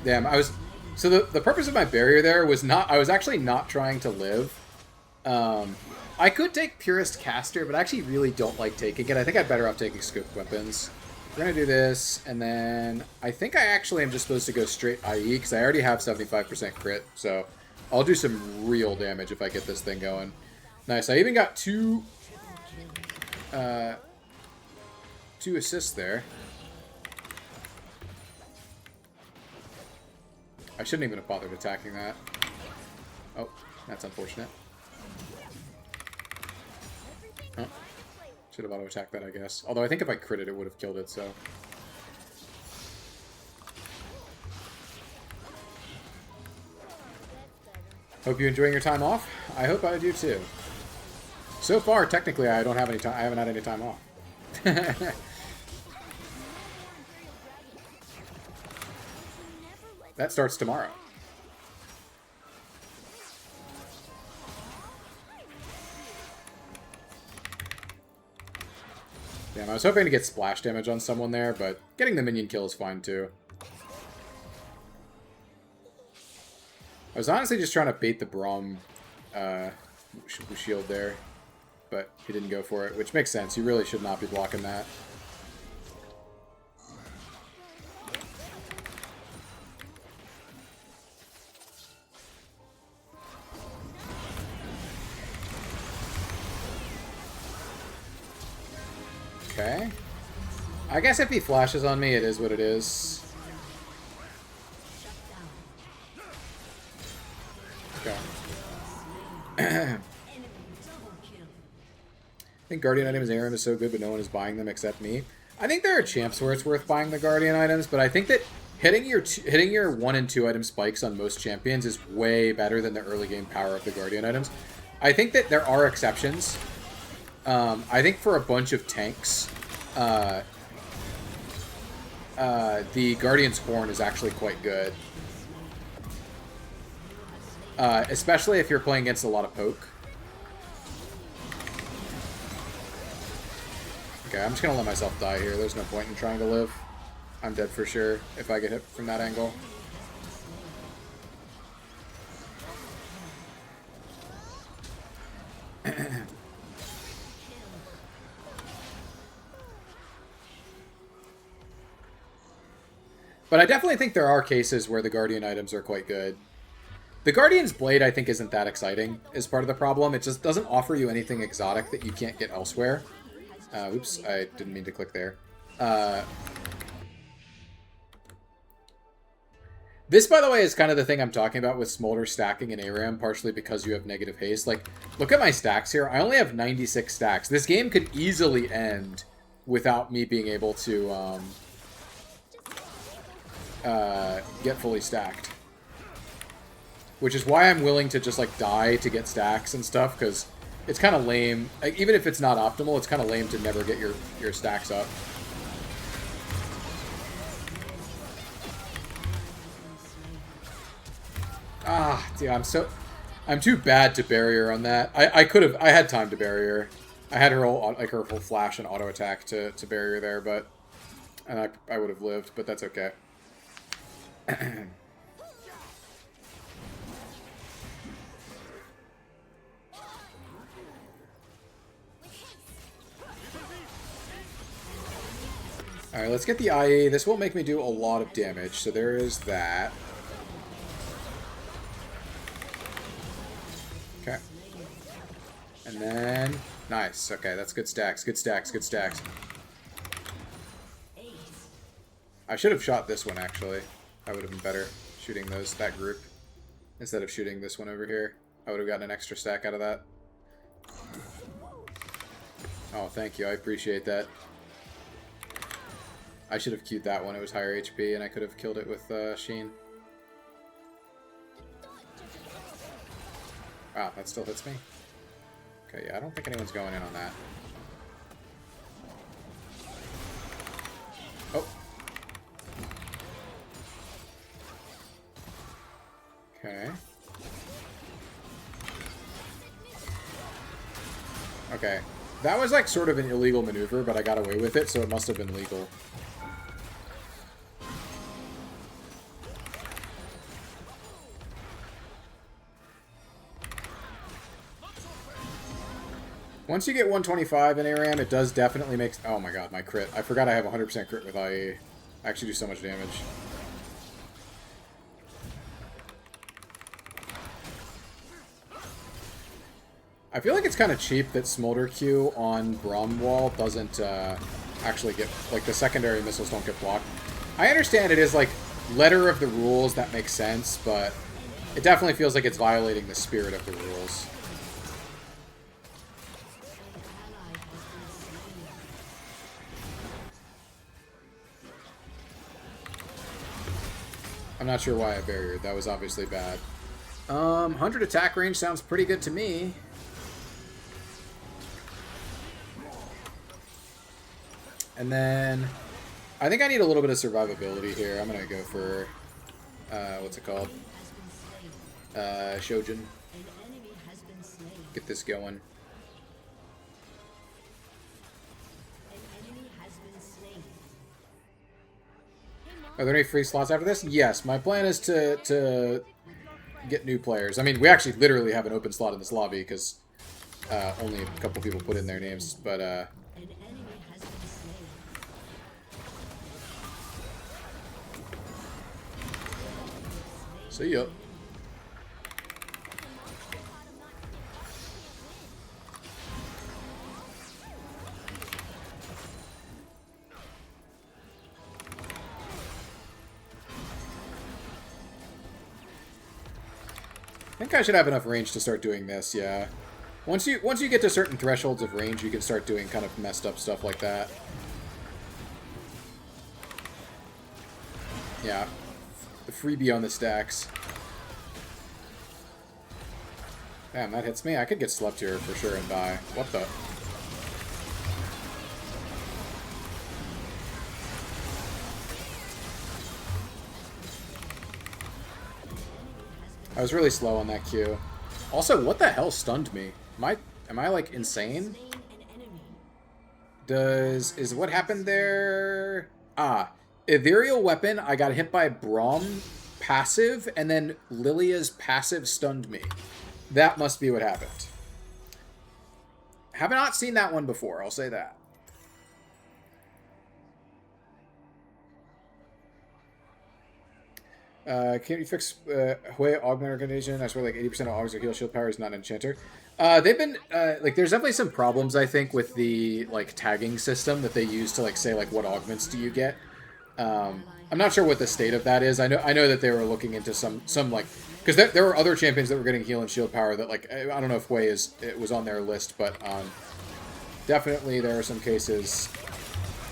Damn, I was... So the purpose of my barrier there was not... I was actually not trying to live. I could take Purist Caster, but I actually really don't like taking it. I think I'd better off taking Scoop Weapons. We're going to do this, and then... I think I actually am just supposed to go straight IE, because I already have 75% crit, so... I'll do some real damage if I get this thing going. Nice. I even got two assists there. I shouldn't even have bothered attacking that. Oh, that's unfortunate. Oh, should have auto-attacked that, I guess. Although I think if I critted, it would have killed it, so... Hope you're enjoying your time off. I hope I do too. So far, technically, I don't have any time. I haven't had any time off. That starts tomorrow. Damn, I was hoping to get splash damage on someone there, but getting the minion kill is fine too. I was honestly just trying to bait the Braum shield there, but he didn't go for it, which makes sense. You really should not be blocking that. Okay. I guess if he flashes on me, it is what it is. Okay. I think Guardian items Aram is so good, but no one is buying them except me. I think there are champs where it's worth buying the Guardian items, but I think that hitting your 1 and 2 item spikes on most champions is way better than the early game power of the Guardian items. I think that there are exceptions. I think for a bunch of tanks, the Guardian's Horn is actually quite good. Especially if you're playing against a lot of poke. Okay, I'm just gonna let myself die here. There's no point in trying to live. I'm dead for sure if I get hit from that angle. But I definitely think there are cases where the Guardian items are quite good. The Guardian's Blade, I think, isn't that exciting, is part of the problem. It just doesn't offer you anything exotic that you can't get elsewhere. Oops, I didn't mean to click there. This, by the way, is kind of the thing I'm talking about with Smolder stacking in ARAM, partially because you have negative haste. Like, look at my stacks here. I only have 96 stacks. This game could easily end without me being able to get fully stacked. Which is why I'm willing to just, like, die to get stacks and stuff, because it's kind of lame. Like, even if it's not optimal, it's kind of lame to never get your stacks up. Ah, dude, I'm too bad to barrier on that. I had time to barrier. I had her whole flash and auto attack to barrier there, but and I would have lived, but that's okay. Alright, let's get the IE. This will make me do a lot of damage, so there is that. Okay. And then... Nice. Okay, that's good stacks. Good stacks. Good stacks. I should have shot this one, actually. That would have been better, shooting that group, instead of shooting this one over here. I would have gotten an extra stack out of that. Oh, thank you. I appreciate that. I should have queued that one. It was higher HP, and I could have killed it with Sheen. Wow, that still hits me? Okay, yeah, I don't think anyone's going in on that. Oh. Okay. Okay. That was like sort of an illegal maneuver, but I got away with it, so it must have been legal. Once you get 125 in ARAM, it does definitely make... Oh my god, my crit. I forgot I have 100% crit with IE. I actually do so much damage. I feel like it's kind of cheap that Smolder Q on Bromwall doesn't actually get... Like, the secondary missiles don't get blocked. I understand it is, like, letter of the rules, that makes sense, but it definitely feels like it's violating the spirit of the rules. I'm not sure why I barriered. That was obviously bad. 100 attack range sounds pretty good to me. And then I think I need a little bit of survivability here. I'm going to go for, what's it called? Shojin. Get this going. Are there any free slots after this? Yes, my plan is to get new players. I mean, we actually literally have an open slot in this lobby because only a couple people put in their names, but see ya. I think I should have enough range to start doing this, yeah. Once you get to certain thresholds of range, you can start doing kind of messed up stuff like that. Yeah. The freebie on the stacks. Damn, that hits me. I could get slept here for sure and die. What the? I was really slow on that Q. Also, what the hell stunned me? Am I like insane? Is what happened there? Ah, Ethereal Weapon. I got hit by Braum passive, and then Lilia's passive stunned me. That must be what happened. Have not seen that one before, I'll say that. Can't you fix Hue augment organization? I swear like 80% of augs or heal shield power is not an enchanter. They've been like there's definitely some problems I think with the like tagging system that they use to like say like what augments do you get. I'm not sure what the state of that is. I know that they were looking into some like because there were other champions that were getting heal and shield power that like I don't know if Hue it was on their list, but definitely there are some cases.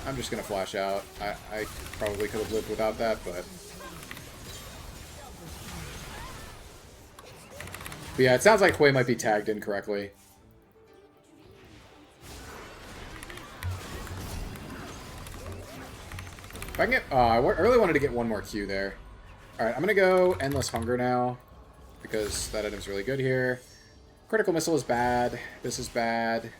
I'm just gonna flash out. I probably could have lived without that, but yeah, it sounds like Hue might be tagged incorrectly. If I can get, I really wanted to get one more Q there. All right, I'm gonna go Endless Hunger now because that item's really good here. Critical Missile is bad. This is bad.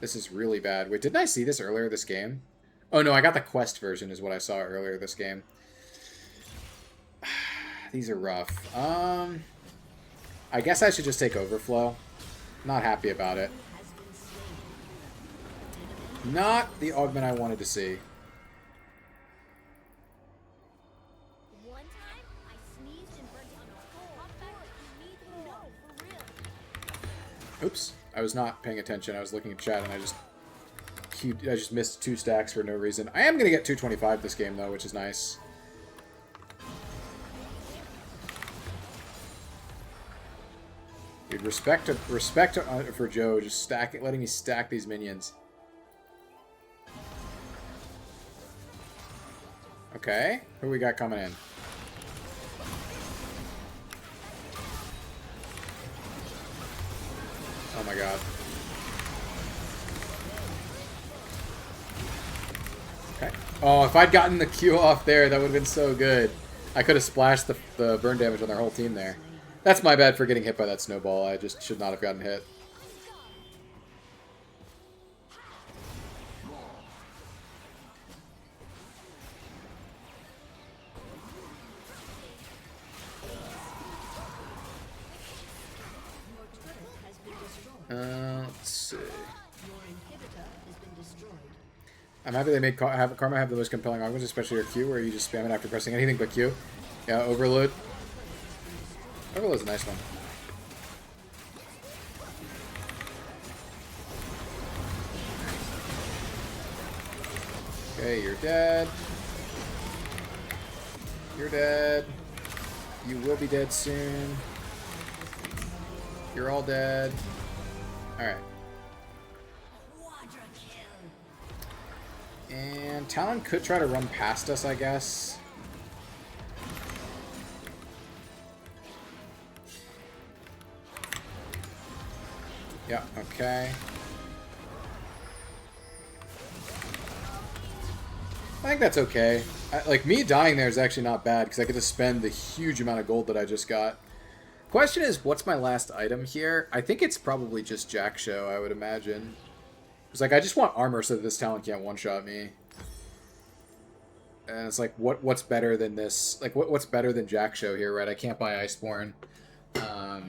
This is really bad. Wait, didn't I see this earlier this game? Oh no, I got the quest version is what I saw earlier this game. These are rough. I guess I should just take Overflow. Not happy about it. Not the augment I wanted to see. Oops. I was not paying attention. I was looking at chat and I just missed 2 stacks for no reason. I am going to get 225 this game though, which is nice. Dude, respect for Joe, just letting me stack these minions. Okay, who we got coming in? Oh my god. Okay. Oh, if I'd gotten the Q off there, that would have been so good. I could have splashed the burn damage on their whole team there. That's my bad for getting hit by that snowball. I just should not have gotten hit. Let's see. I'm happy they made Karma have the most compelling augments, especially your Q, where you just spam it after pressing anything but Q. Yeah, Overload. Overload's a nice one. Okay, you're dead. You're dead. You will be dead soon. You're all dead. Alright. And Talon could try to run past us, I guess. Yeah, okay. I think that's okay. Like, me dying there is actually not bad, because I get to spend the huge amount of gold that I just got. Question is, what's my last item here? I think it's probably just Jak'Sho, I would imagine. It's like, I just want armor so that this Talon can't one-shot me. And it's like, what's better than this? Like, what's better than Jak'Sho here, right? I can't buy Iceborne. I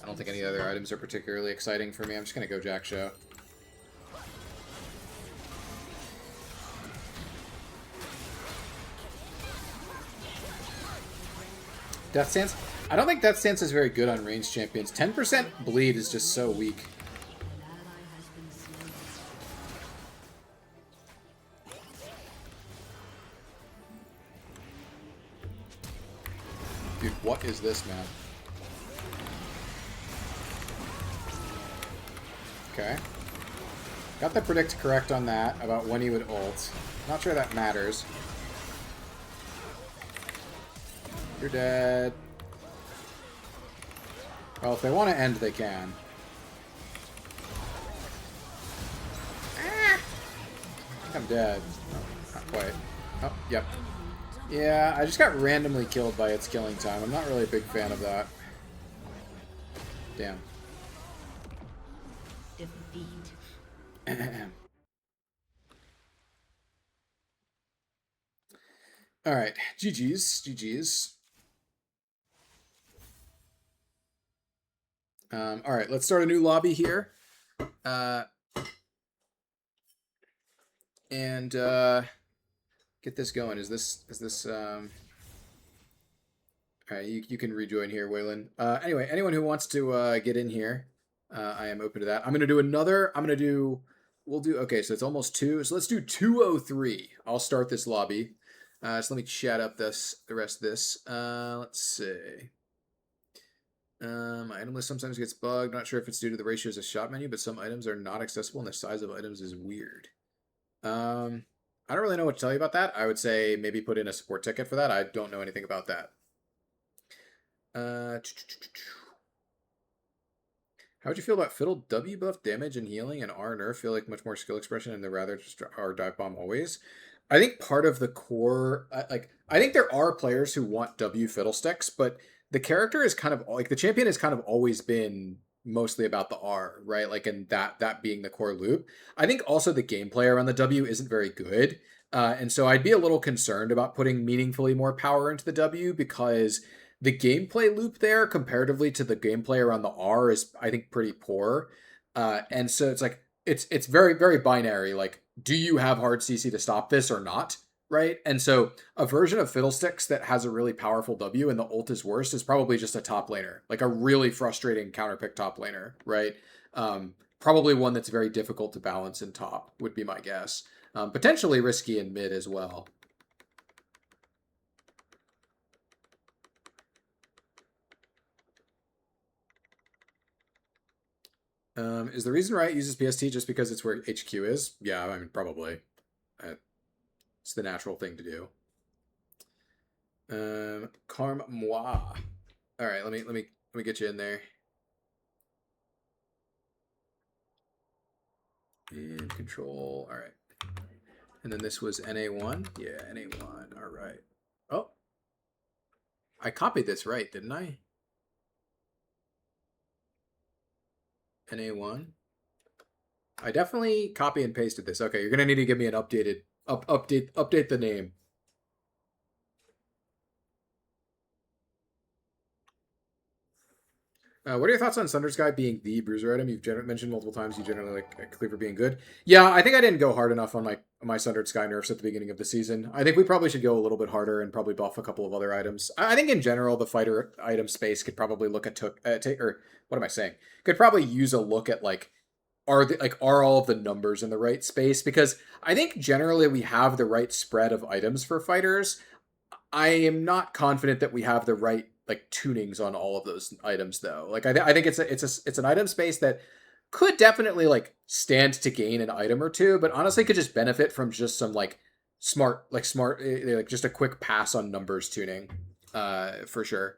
don't think any other items are particularly exciting for me. I'm just going to go Jak'Sho. Death Stance? I don't think Death Stance is very good on ranged champions. 10% bleed is just so weak. Dude, what is this, man? Okay. Got the predict correct on that, about when he would ult. Not sure that matters. You're dead. Well, if they want to end, they can. I think I'm dead. No, not quite. Oh, yep. Yeah, I just got randomly killed by its killing time. I'm not really a big fan of that. Damn. Alright, GG's. GG's. Alright, let's start a new lobby here. And get this going. Is this All right, you can rejoin here, Waylon. Anyway, anyone who wants to get in here, I am open to that. I'm gonna do another. We'll do. Okay, so it's almost 2. So let's do 203. I'll start this lobby. So let me chat up the rest of this. Let's see. My item list sometimes gets bugged. Not sure if it's due to the ratios of shop menu, but some items are not accessible and the size of items is weird. I don't really know what to tell you about that. I would say maybe put in a support ticket for that. I don't know anything about that. How would you feel about Fiddle? W buff damage and healing and R nerf feel like much more skill expression and the rather just R dive bomb always. I think part of the core, I think there are players who want W fiddlesticks, but the character is kind of like the champion has kind of always been mostly about the R, right? Like, and that being the core loop. I think also the gameplay around the W isn't very good, and so I'd be a little concerned about putting meaningfully more power into the W because the gameplay loop there comparatively to the gameplay around the R is I think pretty poor. And so it's like it's very very binary, like do you have hard CC to stop this or not, right? And so a version of Fiddlesticks that has a really powerful W and the ult is worse is probably just a top laner, like a really frustrating counterpick top laner, right? Probably one that's very difficult to balance in top would be my guess. Potentially risky in mid as well. Is the reason Riot uses PST just because it's where HQ is? Yeah, I mean, probably. It's the natural thing to do. Carm moi. All right, let me get you in there. And control. All right. And then this was NA1. Yeah, NA1. All right. Oh, I copied this right, didn't I? NA1. I definitely copy and pasted this. Okay, you're gonna need to give me an updated update the name. What are your thoughts on Sundered Sky being the bruiser item? You've mentioned multiple times you generally like Cleaver being good. Yeah, I think I didn't go hard enough on my Sundered Sky nerfs at the beginning of the season. I think we probably should go a little bit harder and probably buff a couple of other items. I think in general the fighter item space could probably look at or what am I saying? Could probably use a look at like are all of the numbers in the right space, because I think generally we have the right spread of items for fighters. I am not confident that we have the right like tunings on all of those items though. Like I think it's an item space that could definitely like stand to gain an item or two, but honestly could just benefit from just some like smart like just a quick pass on numbers tuning, for sure.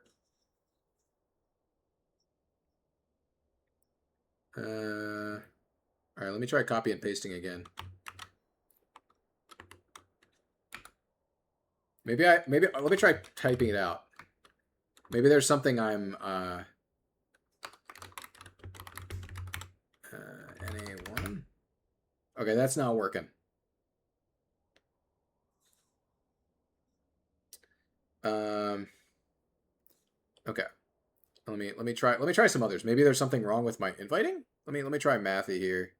All right, let me try copy and pasting again. Maybe let me try typing it out. Maybe there's something I'm NA1. Okay, that's not working. Okay. Let me try some others. Maybe there's something wrong with my inviting. Let me try Mathy here.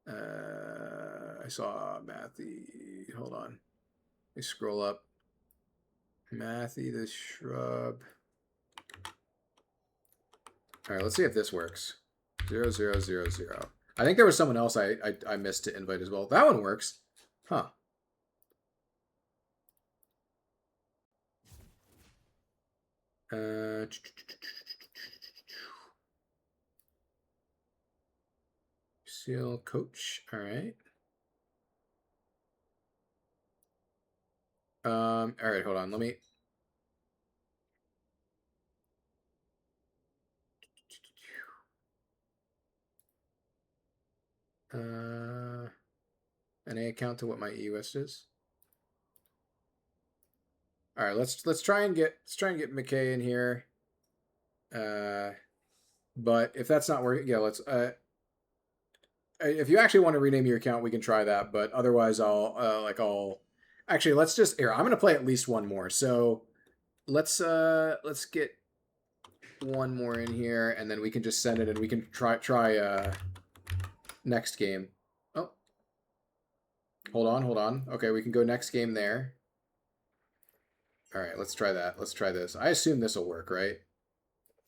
I saw Mathy. Hold on. Let me scroll up. Mathy the Shrub. All right, let's see if this works. 0000. I think there was someone else I missed to invite as well. That one works. Huh. Seal coach. All right. All right, hold on. Let me. NA account to what my EUS is. All right, let's try and get McKay in here. But if that's not working, yeah, let's. If you actually want to rename your account, we can try that. But otherwise, I'll actually let's just here. I'm gonna play at least one more. So let's get one more in here, and then we can just send it, and we can try next game. Oh, hold on. Okay, we can go next game there. All right, let's try that. Let's try this. I assume this will work, right?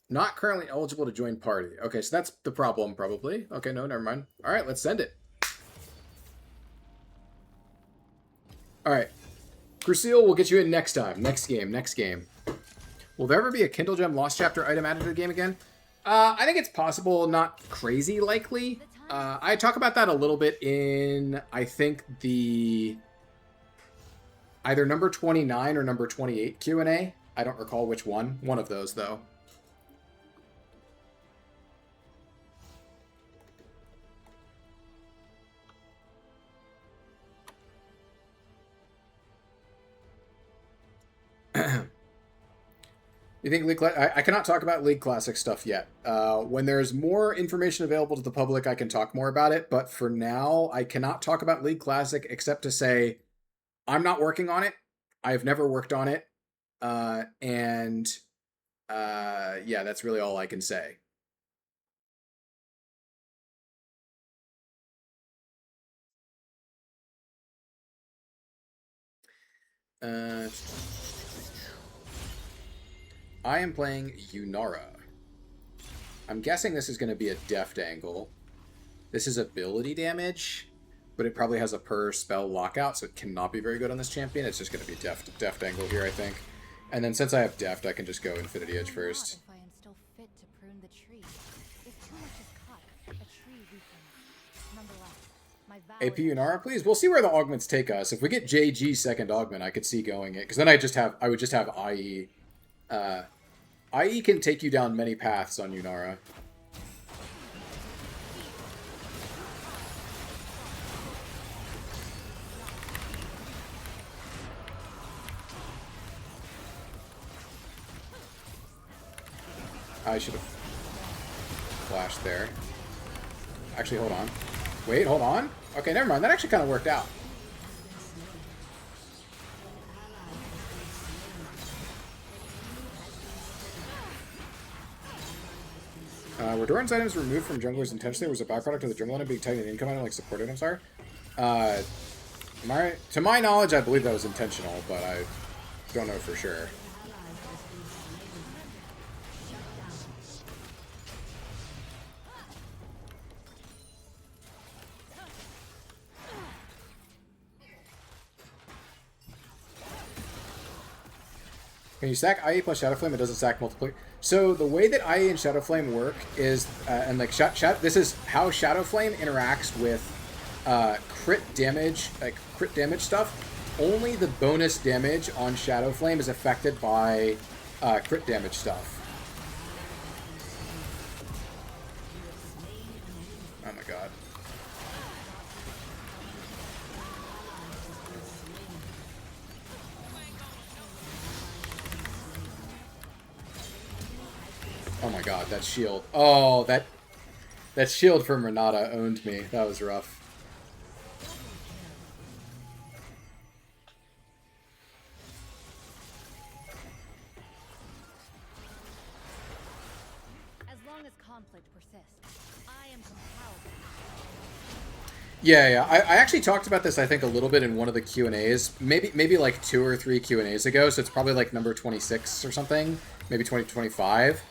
Not currently eligible to join party. Okay, so that's the problem, probably. Okay, no, never mind. All right, let's send it. All right. Crucial, we'll get you in next time. Next game. Will there ever be a Kindle Gem Lost Chapter item added to the game again? I think it's possible, not crazy likely. I talk about that a little bit in, I think, the either number 29 or number 28 Q&A. I don't recall which one. One of those, though. You think League I cannot talk about League Classic stuff yet. When there's more information available to the public, I can talk more about it. But for now, I cannot talk about League Classic except to say I'm not working on it. I've never worked on it. Yeah, that's really all I can say. I am playing Yunara. I'm guessing this is going to be a deft angle. This is ability damage, but it probably has a per spell lockout, so it cannot be very good on this champion. It's just going to be deft angle here, I think. And then since I have deft, I can just go Infinity Edge first. AP Yunara, please. We'll see where the augments take us. If we get JG second augment, I could see going it, because then I would just have IE. IE can take you down many paths on Yunara. I should have flashed there. Actually, hold on. Wait, hold on. Okay, never mind. That actually kind of worked out. Were Doran's items removed from junglers intentionally, or was a byproduct of the jungle item being tagged in income item like support items are? To my knowledge, I believe that was intentional, but I don't know for sure. Can you stack IE plus Shadow Flame? It doesn't stack multiple. So the way that IE and Shadow Flame work is, and like this is how Shadow Flame interacts with crit damage, like crit damage stuff. Only the bonus damage on Shadow Flame is affected by crit damage stuff. Oh my god. Oh my god, that shield. Oh, that shield from Renata owned me. That was rough. As long as conflict persists, I am compelled. Yeah. I actually talked about this, I think, a little bit in one of the Q&As. Maybe like 2 or 3 Q&As ago, so it's probably like number 26 or something. Maybe 2025.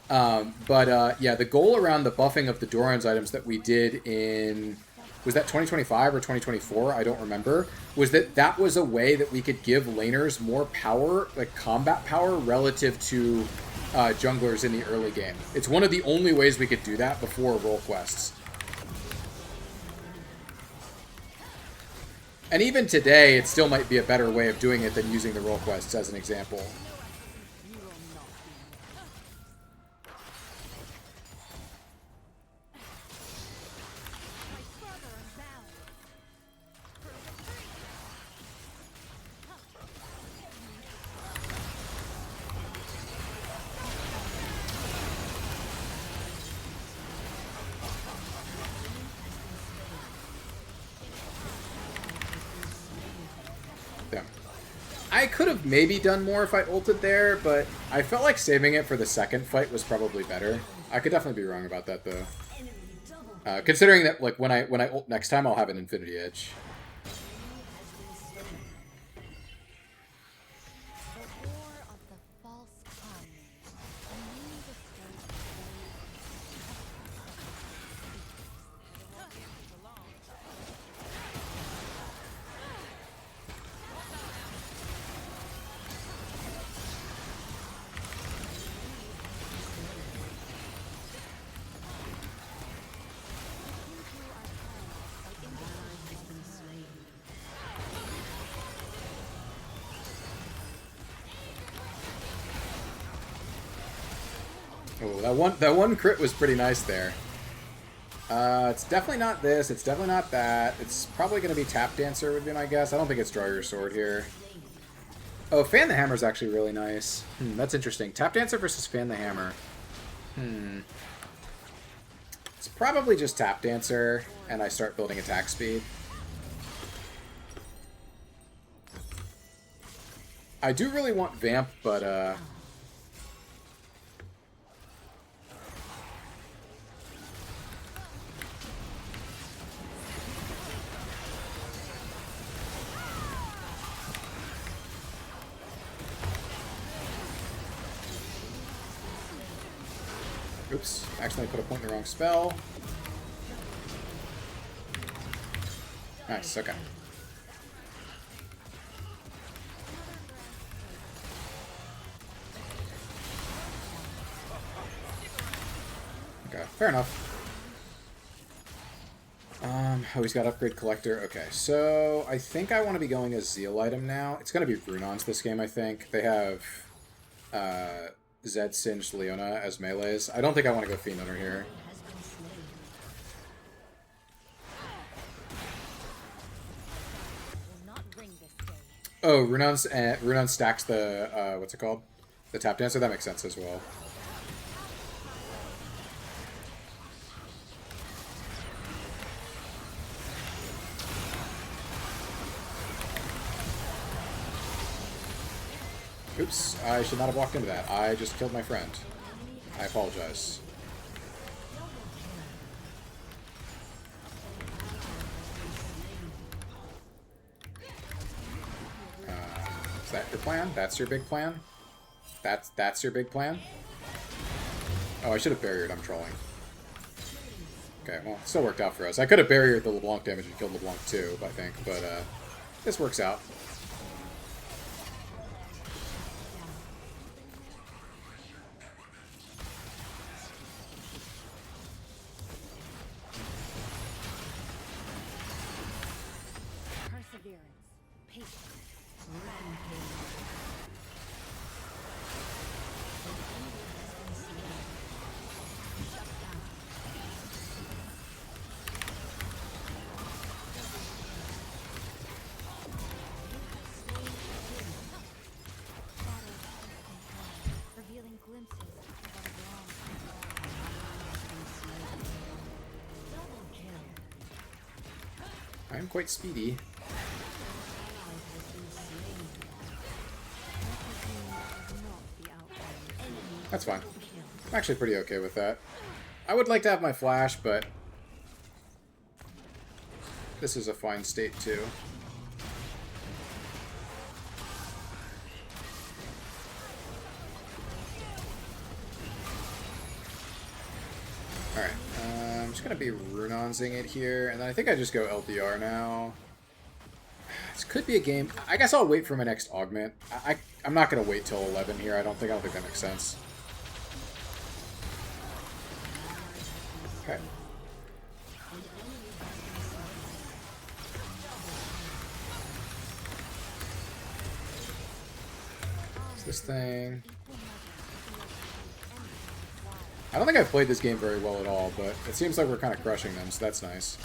Yeah, the goal around the buffing of the Doran's items that we did in, was that 2025 or 2024? I don't remember. Was that was a way that we could give laners more power, like combat power, relative to junglers in the early game. It's one of the only ways we could do that before role quests. And even today, it still might be a better way of doing it than using the role quests as an example. I could have maybe done more if I ulted there, but I felt like saving it for the second fight was probably better. I could definitely be wrong about that, though. Considering that, like, when I ult next time, I'll have an Infinity Edge. Oh, that one crit was pretty nice there. It's definitely not this. It's definitely not that. It's probably going to be Tap Dancer would be my guess. I don't think it's Draw Your Sword here. Oh, Fan the Hammer is actually really nice. That's interesting. Tap Dancer versus Fan the Hammer. It's probably just Tap Dancer, and I start building attack speed. I do really want Vamp, but oops, accidentally put a point in the wrong spell. Nice, okay. Okay, fair enough. Oh, he's got Upgrade Collector. Okay, so I think I want to be going as Zeal item now. It's going to be Runons this game, I think. They have Zed, Singed, Leona as melees. I don't think I want to go Fiend Hunter here. Oh, Runon stacks the, what's it called? The Tap Dancer? That makes sense as well. Oops, I should not have walked into that. I just killed my friend. I apologize. Is that your plan? That's your big plan? That's your big plan? Oh, I should have barriered. I'm trolling. Okay, well, it still worked out for us. I could have barriered the LeBlanc damage and killed LeBlanc too, I think, but this works out. I'm quite speedy. That's fine. I'm actually pretty okay with that. I would like to have my flash, but this is a fine state too. Alright, I'm just going to be Runonsing it here, and then I think I just go LDR now. This could be a game. I guess I'll wait for my next augment. I'm not going to wait till 11 here. I don't think that makes sense. Okay. What's this thing? I don't think I've played this game very well at all, but it seems like we're kind of crushing them, so that's nice.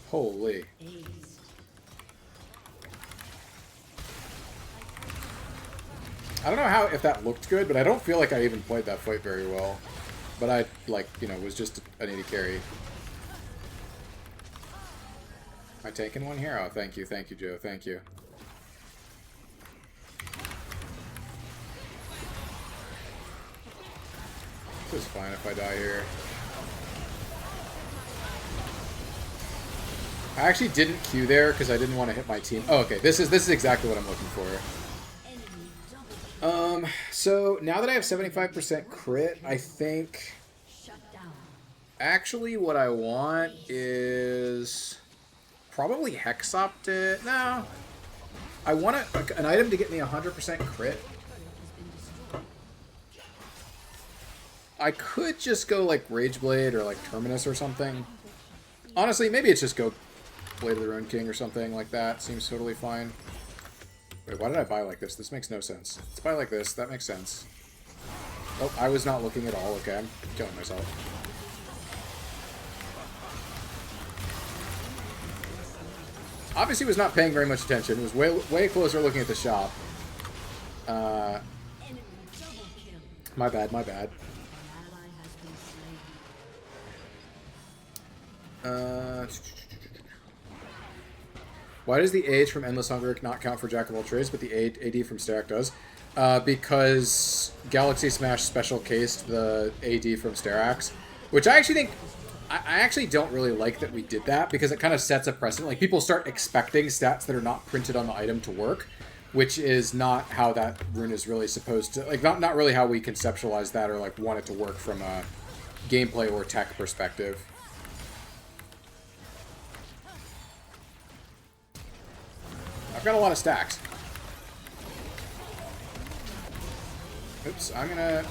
Holy. I don't know how if that looked good, but I don't feel like I even played that fight very well. But I, like, you know, was just an AD carry. Am I taking one here? Oh, thank you, Joe, thank you. This is fine if I die here. I actually didn't Q there because I didn't want to hit my team. Oh, okay. This is exactly what I'm looking for. So now that I have 75% crit, I think actually what I want is probably Hex Optic. No. I want an item to get me 100% crit. I could just go like Rage Blade or like Terminus or something. Honestly, maybe it's just go Blade of the Ruined King or something like that. Seems totally fine. Wait, why did I buy like this? This makes no sense. Let's buy like this. That makes sense. Oh, I was not looking at all. Okay, I'm killing myself. Obviously was not paying very much attention. Was way closer looking at the shop. My bad, my bad. Why does the AH from Endless Hunger not count for Jack of all trades, but the AD from Sterak does? Because Galaxy Smash special cased the AD from Sterak's, which I actually think... I actually don't really like that we did that, because it kind of sets a precedent. Like, people start expecting stats that are not printed on the item to work, which is not how that rune is really supposed to... Like, not really how we conceptualize that or, like, want it to work from a gameplay or tech perspective. I've got a lot of stacks. Oops, I'm gonna...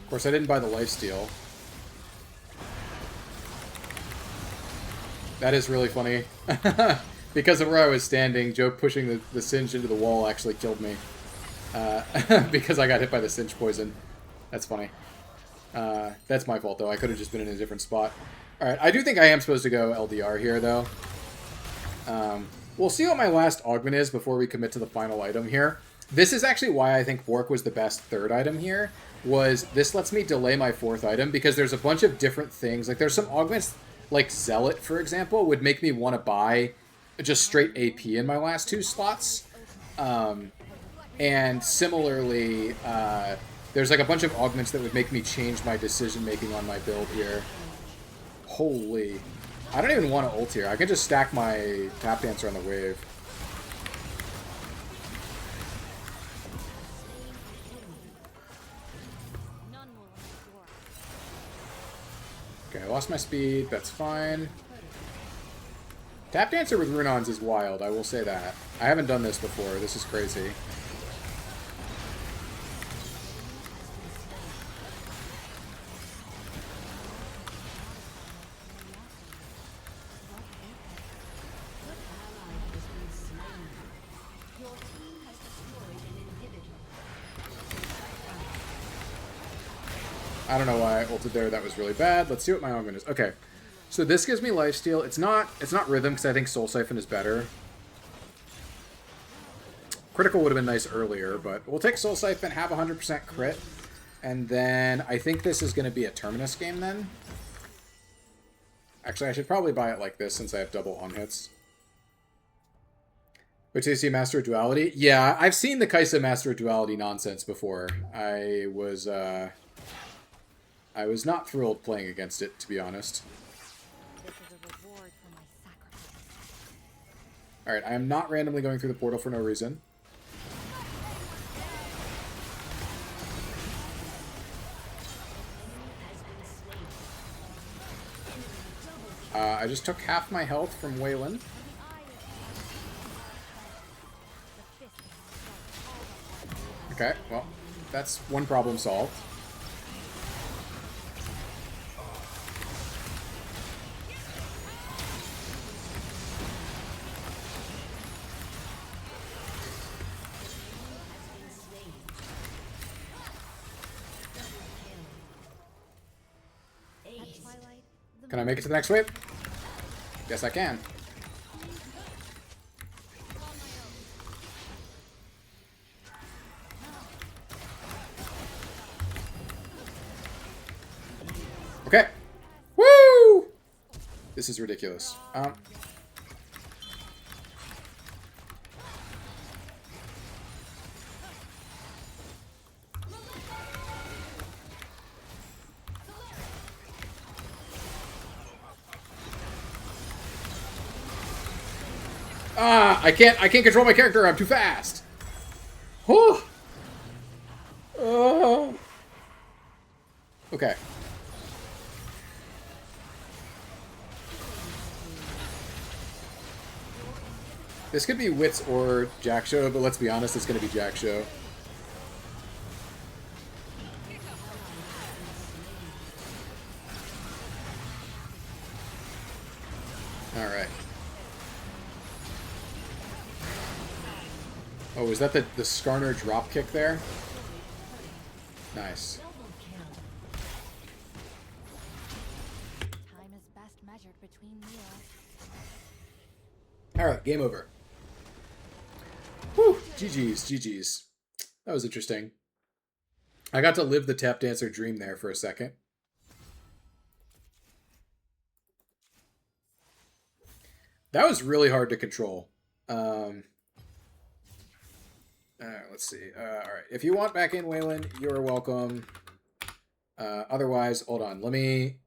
Of course, I didn't buy the lifesteal. That is really funny. Because of where I was standing, Joe pushing the Singe into the wall actually killed me. Because I got hit by the Singe poison. That's funny. That's my fault, though. I could have just been in a different spot. Alright, I do think I am supposed to go LDR here, though. We'll see what my last augment is before we commit to the final item here. This is actually why I think Bork was the best third item here, was this lets me delay my fourth item, because there's a bunch of different things. Like, there's some augments, like Zealot, for example, would make me want to buy just straight AP in my last two slots. And similarly, there's like a bunch of augments that would make me change my decision-making on my build here. Holy. I don't even want to ult here. I can just stack my Tap Dancer on the wave. Okay, I lost my speed. That's fine. Tap Dancer with Runons is wild, I will say that. I haven't done this before. This is crazy. I don't know why I ulted there. That was really bad. Let's see what my augment is. Okay. So this gives me lifesteal. It's not rhythm, because I think Soul Siphon is better. Critical would have been nice earlier, but we'll take Soul Siphon, have 100% crit. And then I think this is going to be a Terminus game then. Actually, I should probably buy it like this since I have double on hits. Wait till you see Master of Duality? Yeah, I've seen the Kaisa Master of Duality nonsense before. I was not thrilled playing against it, to be honest. Alright, I am not randomly going through the portal for no reason. I just took half my health from Waylon. Okay, well, that's one problem solved. Can I make it to the next wave? Yes, I can. Okay. Woo! This is ridiculous. I can't control my character. I'm too fast. Whew. Okay. This could be Wits or Jackshow, but let's be honest, it's going to be Jackshow. Alright. Oh, is that the Skarner dropkick there? Nice. Time is best measured between meals. Alright, game over. Whew, GG's. That was interesting. I got to live the tap dancer dream there for a second. That was really hard to control. Alright, let's see. Alright, if you want back in, Waylon, you're welcome. Otherwise, hold on. Let me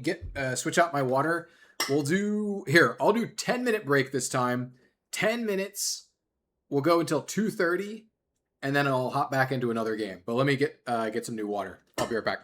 get switch out my water. We'll do here. I'll do 10-minute break this time. 10 minutes. We'll go until 2:30, and then I'll hop back into another game. But let me get some new water. I'll be right back.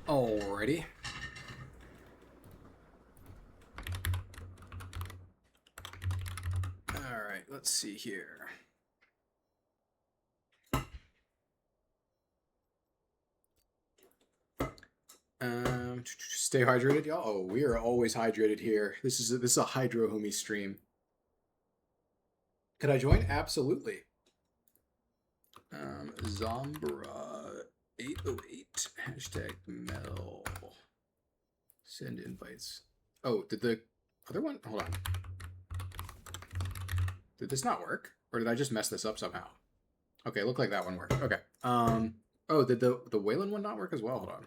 Alrighty. Alright, let's see here. Stay hydrated, y'all. Oh, we are always hydrated here. This is a Hydro Homie stream. Could I join? Absolutely. Zombra 808 #Mel. Send invites. Oh, did the other one? Hold on. Did this not work, or did I just mess this up somehow? Okay, looked like that one worked. Okay. Oh, did the Waylon one not work as well? Hold on.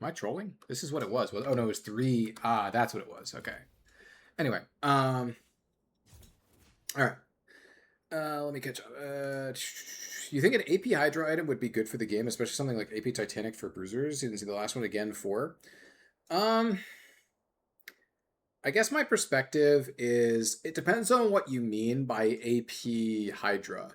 Am I trolling? This is what it was. Oh no, it was 3. Ah, that's what it was. Okay. Anyway, all right. Let me catch up. You think an AP Hydra item would be good for the game, especially something like AP Titanic for Bruisers? You didn't see the last one again, 4. I guess my perspective is it depends on what you mean by AP Hydra.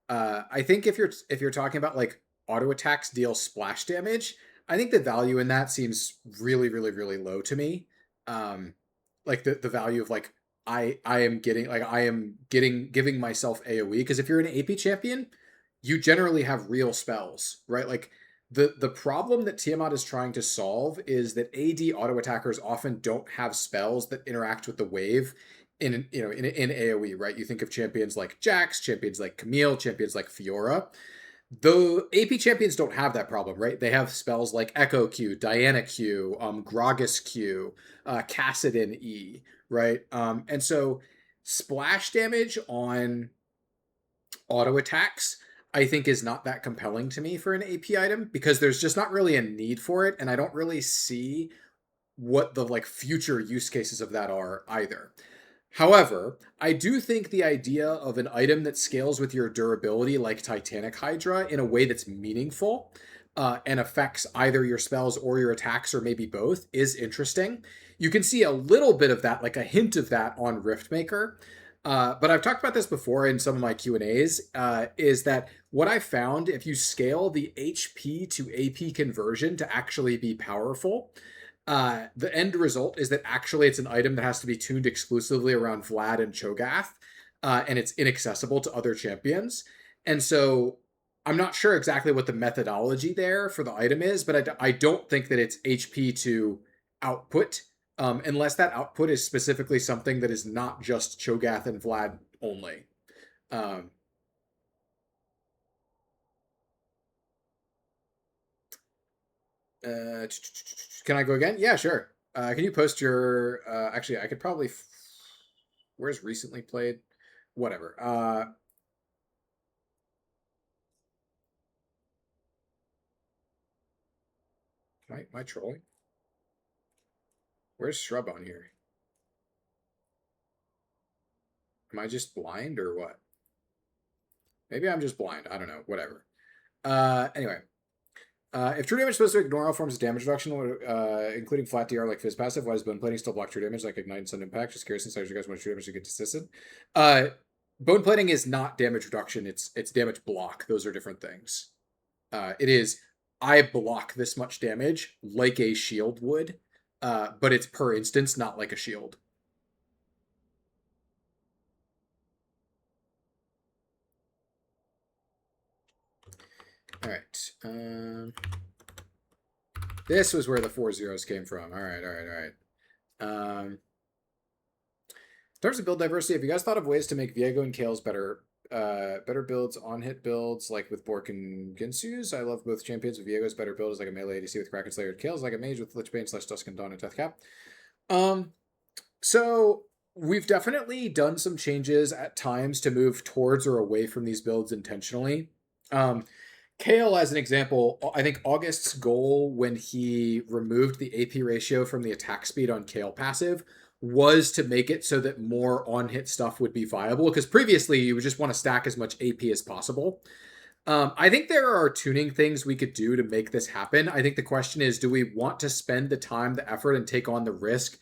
I think if you're talking about like auto attacks deal splash damage, I think the value in that seems really, really, really low to me. Like the value of like I am giving myself AoE, because if you're an AP champion, you generally have real spells, right? Like the problem that Tiamat is trying to solve is that AD auto attackers often don't have spells that interact with the wave in AoE, right? You think of champions like Jax, champions like Camille, champions like Fiora. The AP champions don't have that problem, right? They have spells like Echo Q, Diana Q, Gragas Q, Kassadin E, right? And so splash damage on auto attacks, I think, is not that compelling to me for an AP item, because there's just not really a need for it, and I don't really see what the like future use cases of that are either. However, I do think the idea of an item that scales with your durability, like Titanic Hydra, in a way that's meaningful and affects either your spells or your attacks, or maybe both, is interesting. You can see a little bit of that, like a hint of that, on Riftmaker. But I've talked about this before in some of my Q&As, is that what I found, if you scale the HP to AP conversion to actually be powerful, the end result is that actually it's an item that has to be tuned exclusively around Vlad and Cho'Gath, and it's inaccessible to other champions. And so I'm not sure exactly what the methodology there for the item is, but I don't think that it's HP to output, unless that output is specifically something that is not just Cho'Gath and Vlad only. Can I go again? Yeah, sure. Can you post your? Actually, I could probably. Where's recently played? Whatever. Am I trolling? Where's Shrub on here? Am I just blind or what? Maybe I'm just blind. I don't know. Whatever. Anyway. If true damage is supposed to ignore all forms of damage reduction, including flat DR like Fizz passive, why does Bone Plating still block true damage like Ignite and Sudden Impact? Just curious, since I guys want true damage to get desisted. Bone Plating is not damage reduction, it's damage block. Those are different things. It is, I block this much damage like a shield would, but it's per instance, not like a shield. All right. This was where the 4 zeros came from. All right. In terms of build diversity, have you guys thought of ways to make Viego and Kaele's better builds, on-hit builds, like with Bork and Ginsu's? I love both champions. With Viego's better build is like a melee ADC with Kraken Slayer and Kaele's like a mage with Lichbane / Dusk and Dawn and Deathcap. So we've definitely done some changes at times to move towards or away from these builds intentionally. Kaele, as an example, I think August's goal when he removed the AP ratio from the attack speed on Kaele passive was to make it so that more on-hit stuff would be viable, because previously you would just want to stack as much AP as possible. I think there are tuning things we could do to make this happen. I think the question is, do we want to spend the time, the effort, and take on the risk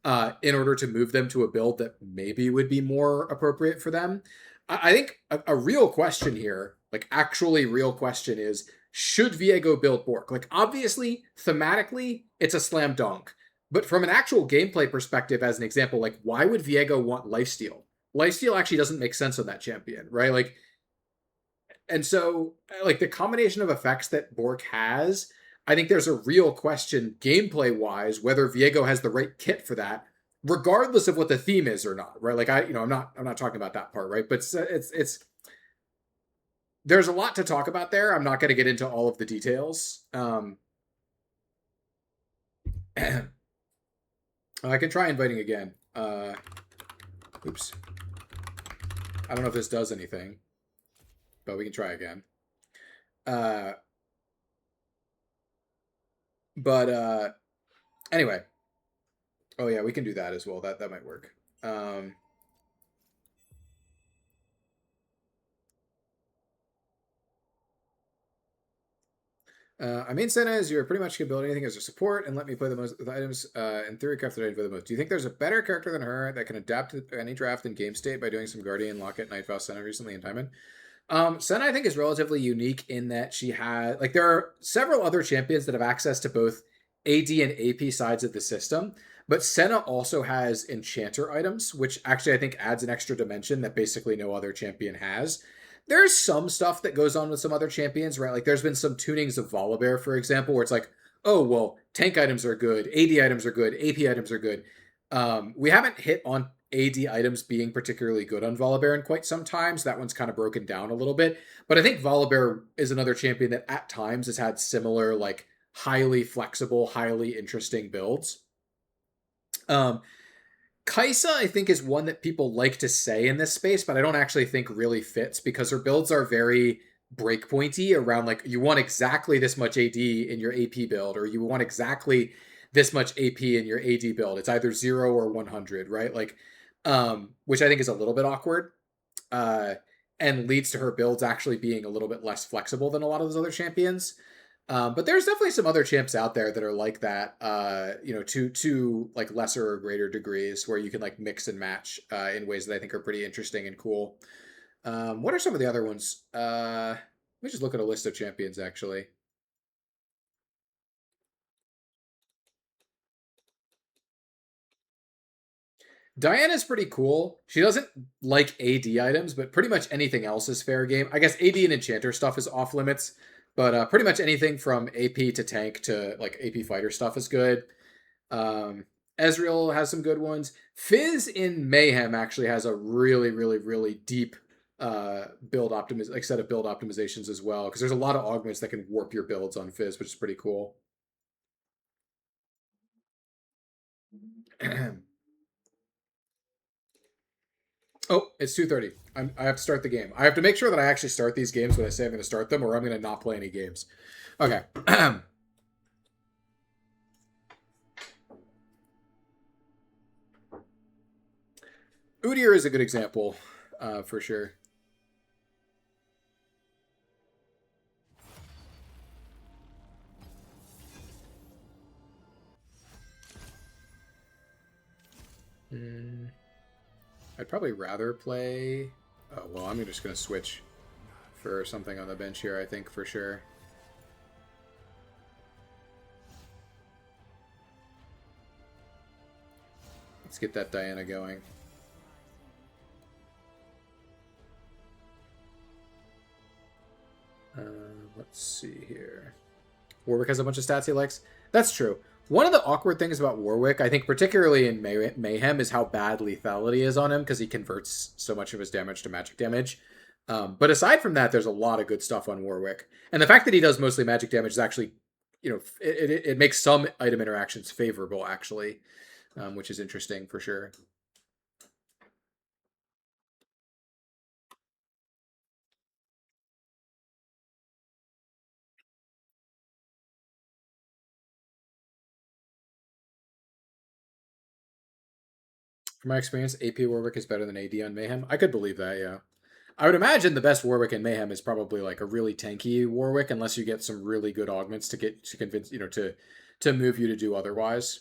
in order to move them to a build that maybe would be more appropriate for them? I think a real question here, like actually real question, is should Viego build Bork? Like obviously, thematically, it's a slam dunk. But from an actual gameplay perspective, as an example, like why would Viego want Lifesteal? Lifesteal actually doesn't make sense on that champion, right? Like, and so like the combination of effects that Bork has, I think there's a real question gameplay wise whether Viego has the right kit for that, regardless of what the theme is or not, right? Like I'm not talking about that part, right? But it's there's a lot to talk about there. I'm not going to get into all of the details. I can try inviting again. Oops. I don't know if this does anything, but we can try again. Anyway. Oh yeah, we can do that as well. That might work. I mean, Senna is you're pretty much can build anything as a support and let me play the most of the items in theory craft that I play the most. Do you think there's a better character than her that can adapt to any draft in game state by doing some Guardian, Locket, Nightfall, Senna recently in Diamond? Senna I think is relatively unique in that she had like there are several other champions that have access to both AD and AP sides of the system, but Senna also has enchanter items, which actually I think adds an extra dimension that basically no other champion has. There's some stuff that goes on with some other champions, right? Like there's been some tunings of Volibear, for example, where it's like, oh, well, tank items are good, AD items are good, AP items are good. We haven't hit on AD items being particularly good on Volibear in quite some time, so that one's kind of broken down a little bit. But I think Volibear is another champion that at times has had similar, like, highly flexible, highly interesting builds. Kai'Sa, I think, is one that people like to say in this space, but I don't actually think really fits because her builds are very breakpointy around, like, you want exactly this much AD in your AP build, or you want exactly this much AP in your AD build. It's either 0 or 100, right? Like, which I think is a little bit awkward, and leads to her builds actually being a little bit less flexible than a lot of those other champions. But there's definitely some other champs out there that are like that, to like lesser or greater degrees, where you can like mix and match in ways that I think are pretty interesting and cool. What are some of the other ones? Let me just look at a list of champions, actually. Diana's pretty cool. She doesn't like AD items, but pretty much anything else is fair game. I guess AD and Enchanter stuff is off limits, but pretty much anything from AP to tank to like AP fighter stuff is good. Ezreal has some good ones. Fizz in Mayhem actually has a really, really, really deep set of build optimizations as well, because there's a lot of augments that can warp your builds on Fizz, which is pretty cool. Oh, it's 2:30. I have to start the game. I have to make sure that I actually start these games when I say I'm going to start them, or I'm going to not play any games. Okay. Udyr is a good example, for sure. I'd probably rather play... Oh, well, I'm just going to switch for something on the bench here, I think, for sure. Let's get that Diana going. Let's see here. Warwick has a bunch of stats he likes. That's true. One of the awkward things about Warwick, I think particularly in Mayhem, is how bad lethality is on him, because he converts so much of his damage to magic damage. But aside from that, there's a lot of good stuff on Warwick. And the fact that he does mostly magic damage is actually, it makes some item interactions favorable, actually, which is interesting for sure. From my experience, AP Warwick is better than AD on Mayhem. I could believe that, yeah. I would imagine the best Warwick in Mayhem is probably like a really tanky Warwick, unless you get some really good augments to convince, to move you to do otherwise.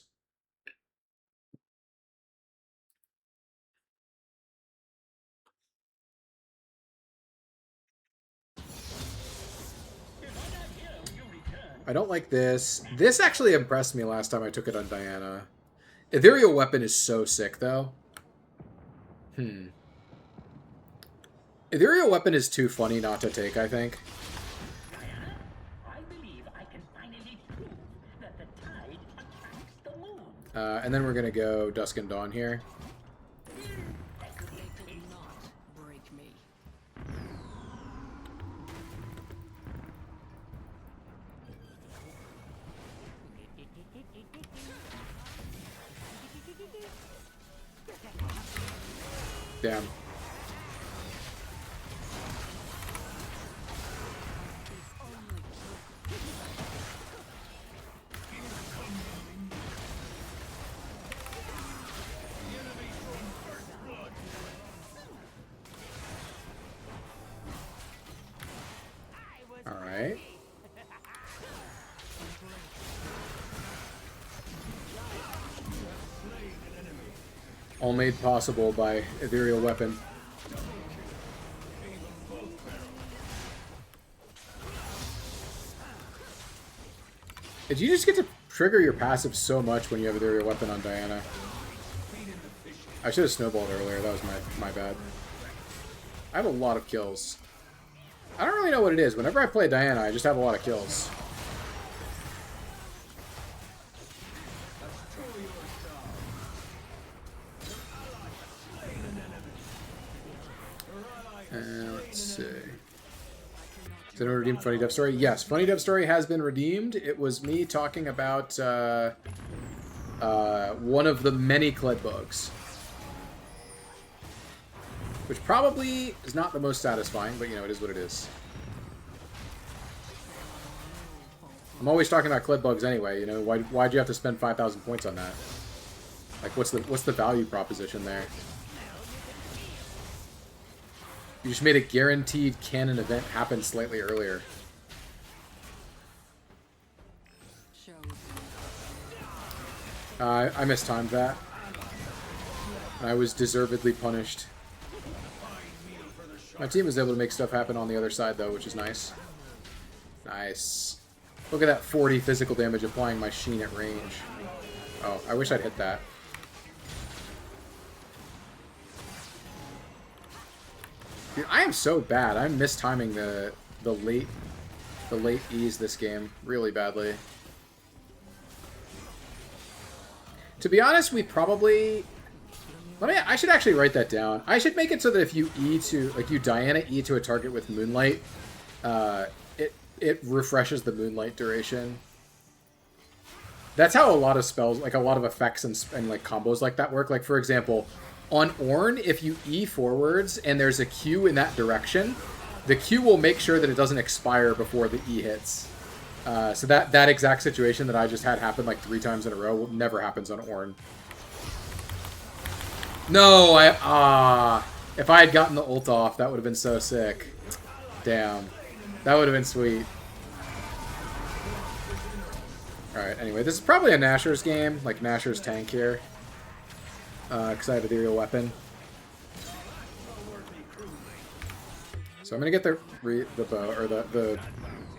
I don't like this. This actually impressed me last time I took it on Diana. Ethereal Weapon is so sick, though. Ethereal Weapon is too funny not to take, I think. Diana, I believe I can finally prove that the tide attracts the moon. And then we're going to go Dusk and Dawn here. They could not break me. Damn. All right. All made possible by Ethereal Weapon. Did you just get to trigger your passive so much when you have Ethereal Weapon on Diana? I should have snowballed earlier. That was my bad. I have a lot of kills. I don't really know what it is. Whenever I play Diana, I just have a lot of kills. Let's see. Did I redeem Funny Dev Story? Yes, Funny Dev Story has been redeemed. It was me talking about one of the many Kled bugs. Which probably is not the most satisfying, but it is what it is. I'm always talking about Kled bugs anyway, you know, why'd you have to spend 5,000 points on that? Like, what's the value proposition there? You just made a guaranteed canon event happen slightly earlier. I mistimed that. And I was deservedly punished. My team was able to make stuff happen on the other side, though, which is nice. Nice. Look at that 40 physical damage applying my Sheen at range. Oh, I wish I'd hit that. Dude, I am so bad. I'm mistiming the late E's this game really badly. To be honest, we probably... I should actually write that down. I should make it so that if you E to... Like, you Diana E to a target with Moonlight, it refreshes the Moonlight duration. That's how a lot of spells, like a lot of effects and like combos like that work. Like, for example, on Ornn, if you E forwards and there's a Q in that direction, the Q will make sure that it doesn't expire before the E hits. So that exact situation that I just had happen like 3 times in a row never happens on Ornn. No, if I had gotten the ult off, that would have been so sick. Damn. That would have been sweet. Alright, anyway, this is probably a Nashor's game, like Nashor's tank here. Because I have Ethereal Weapon. So I'm gonna get the bow, or the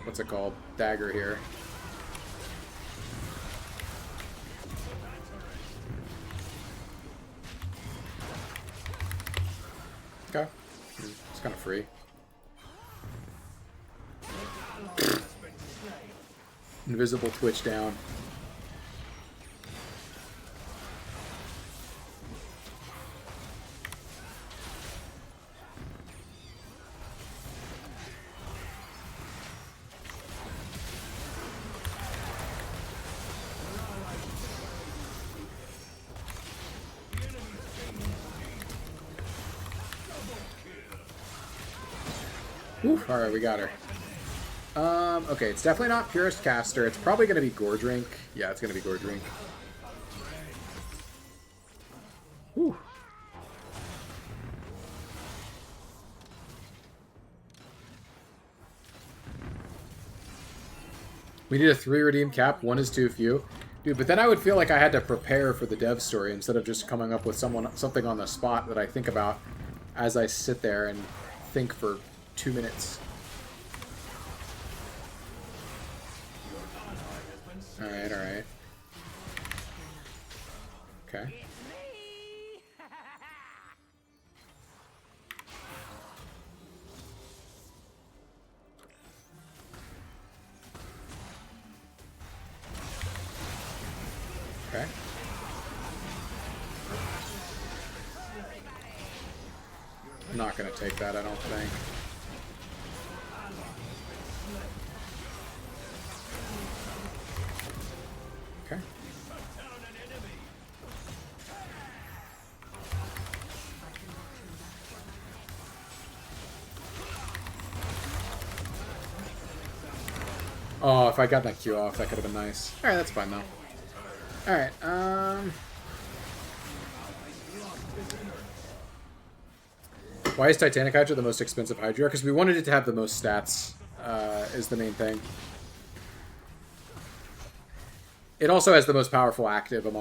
what's it called? Dagger here. Okay. It's kind of free. Invisible Twitch down. Alright, we got her. Okay, it's definitely not Purest Caster. It's probably going to be Gordrink. Yeah, it's going to be Gordrink. Whew. We need a 3 redeem cap. 1 is too few. Dude, but then I would feel like I had to prepare for the dev story instead of just coming up with something on the spot that I think about as I sit there and think for 2 minutes. Alright, alright. Okay. Okay. I'm not gonna take that, I don't think. Okay. Oh, if I got that Q off, that could have been nice. Alright, that's fine though. Alright, why is Titanic Hydra the most expensive Hydra? Because we wanted it to have the most stats, is the main thing. It also has the most powerful active amongst